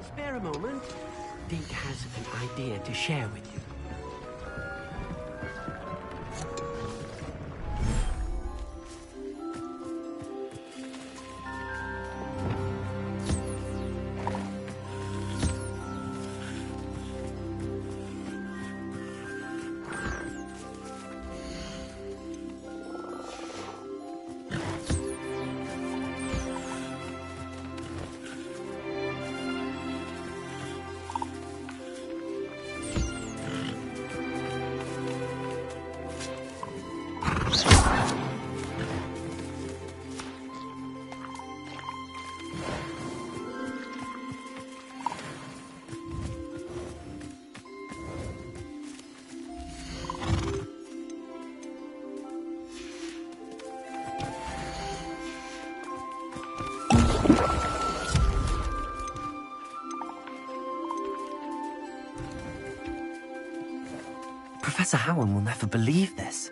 D: Spare a moment. Deke has an idea to share with you.
A: Professor Howard will never believe this.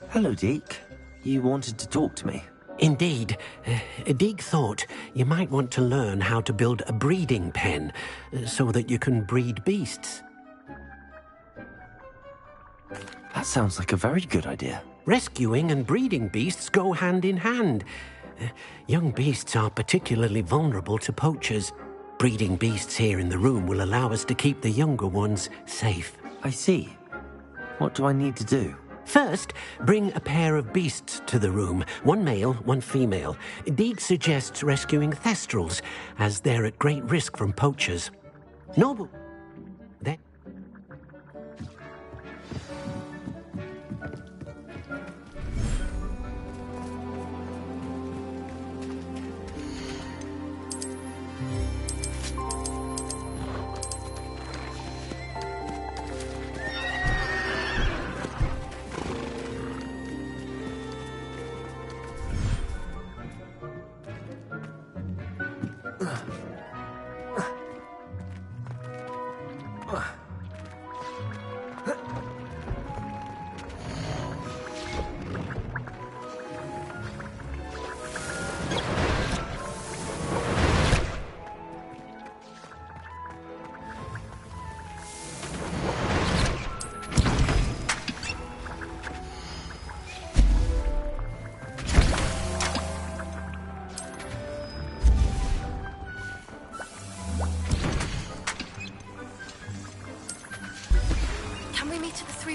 A: Hello, Deke. You wanted to talk to me?
D: Indeed. Deke thought you might want to learn how to build a breeding pen so that you can breed beasts.
A: That sounds like a very good idea.
D: Rescuing and breeding beasts go hand in hand. Young beasts are particularly vulnerable to poachers. Breeding beasts here in the room will allow us to keep the younger ones safe.
A: I see. What do I need to do?
D: First, bring a pair of beasts to the room. One male, one female. Deke suggests rescuing thestrals, as they're at great risk from poachers. Noble... Then...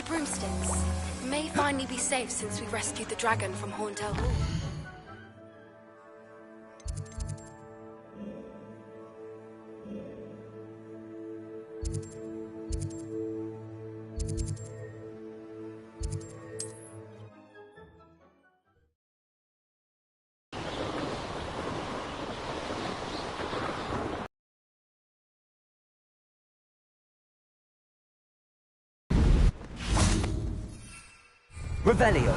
O: Broomsticks. We may finally be safe since we rescued the dragon from Horntail Hall.
G: Revelio.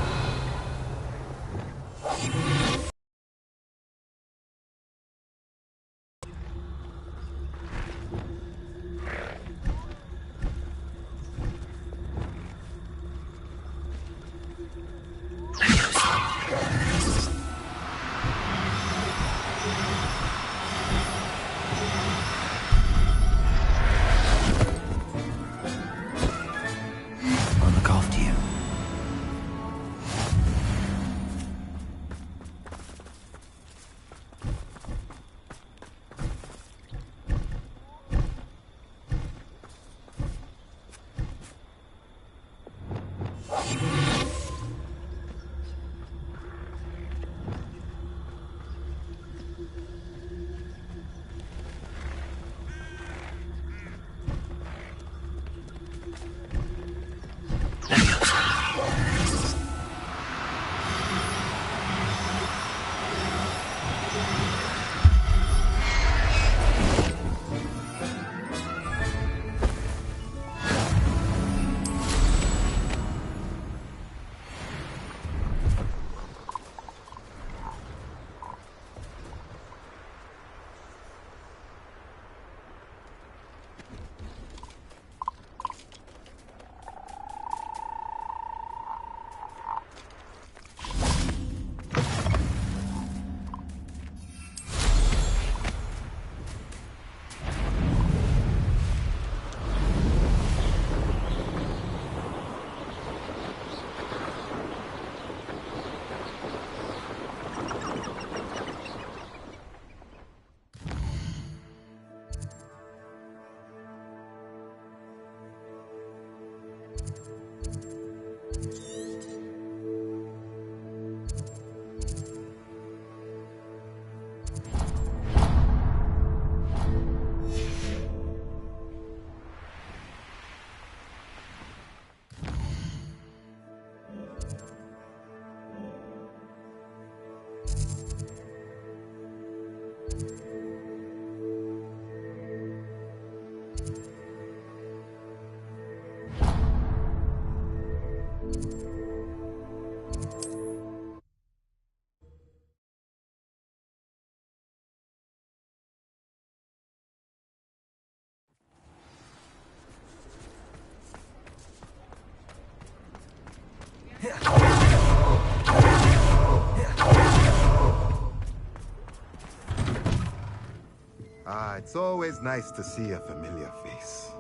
T: It's always nice to see a familiar face.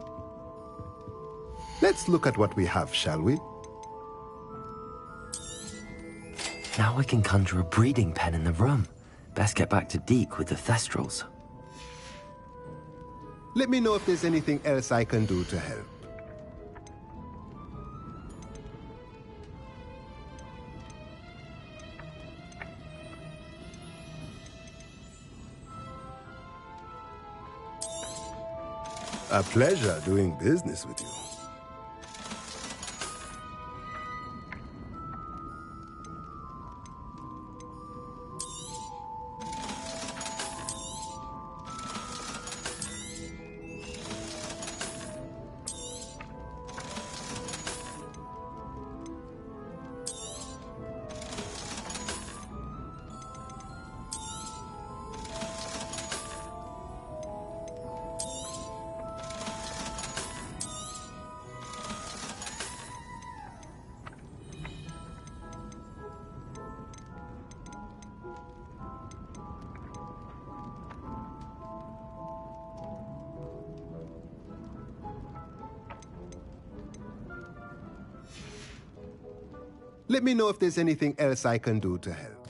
T: Let's look at what we have, shall we?
A: Now I can conjure a breeding pen in the room. Best get back to Deke with the Thestrals.
T: Let me know if there's anything else I can do to help. A pleasure doing business with you. Let me know if there's anything else I can do to help.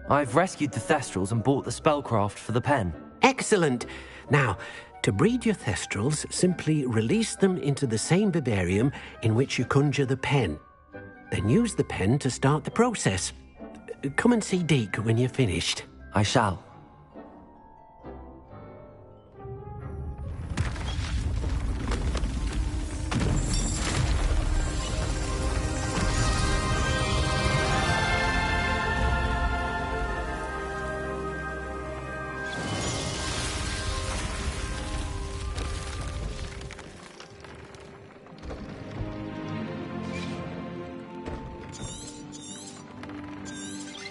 A: I've rescued the Thestrals and bought the spellcraft for the pen.
D: Excellent! Now, to breed your Thestrals, simply release them into the same vivarium in which you conjure the pen. Then use the pen to start the process. Come and see Deke when you're finished.
A: I shall.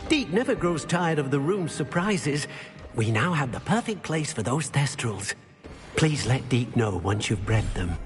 D: Deke never grows tired of the room's surprises. We now have the perfect place for those Thestrals. Please let Deke know once you've bred them.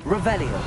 A: Revelio.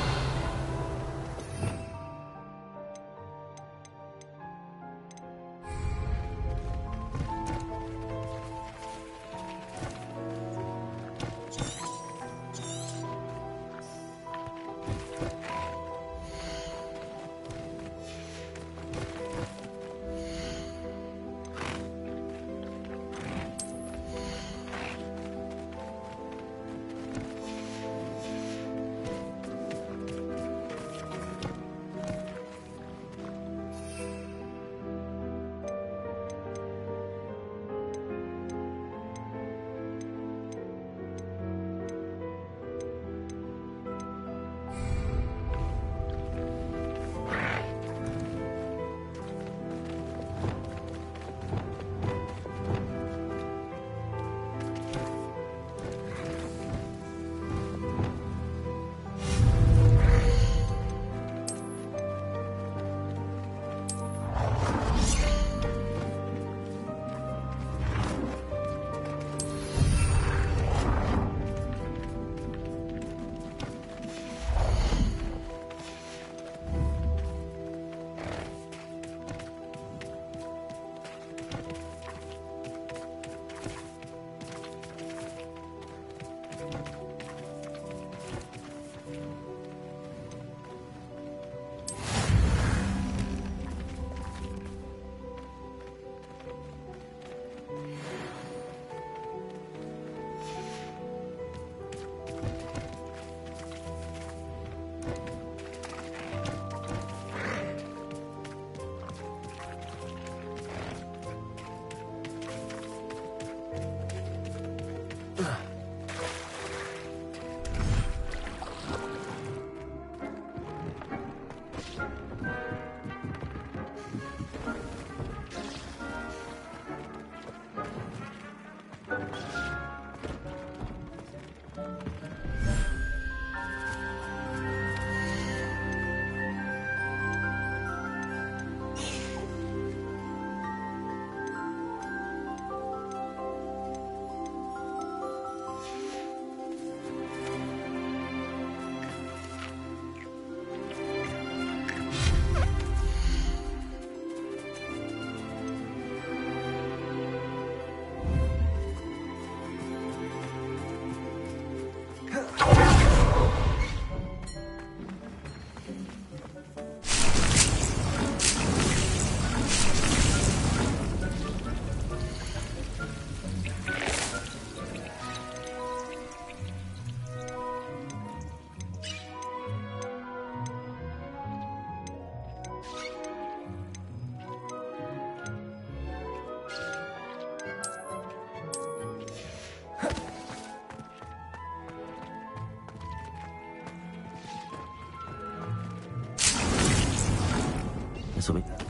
A: This will be...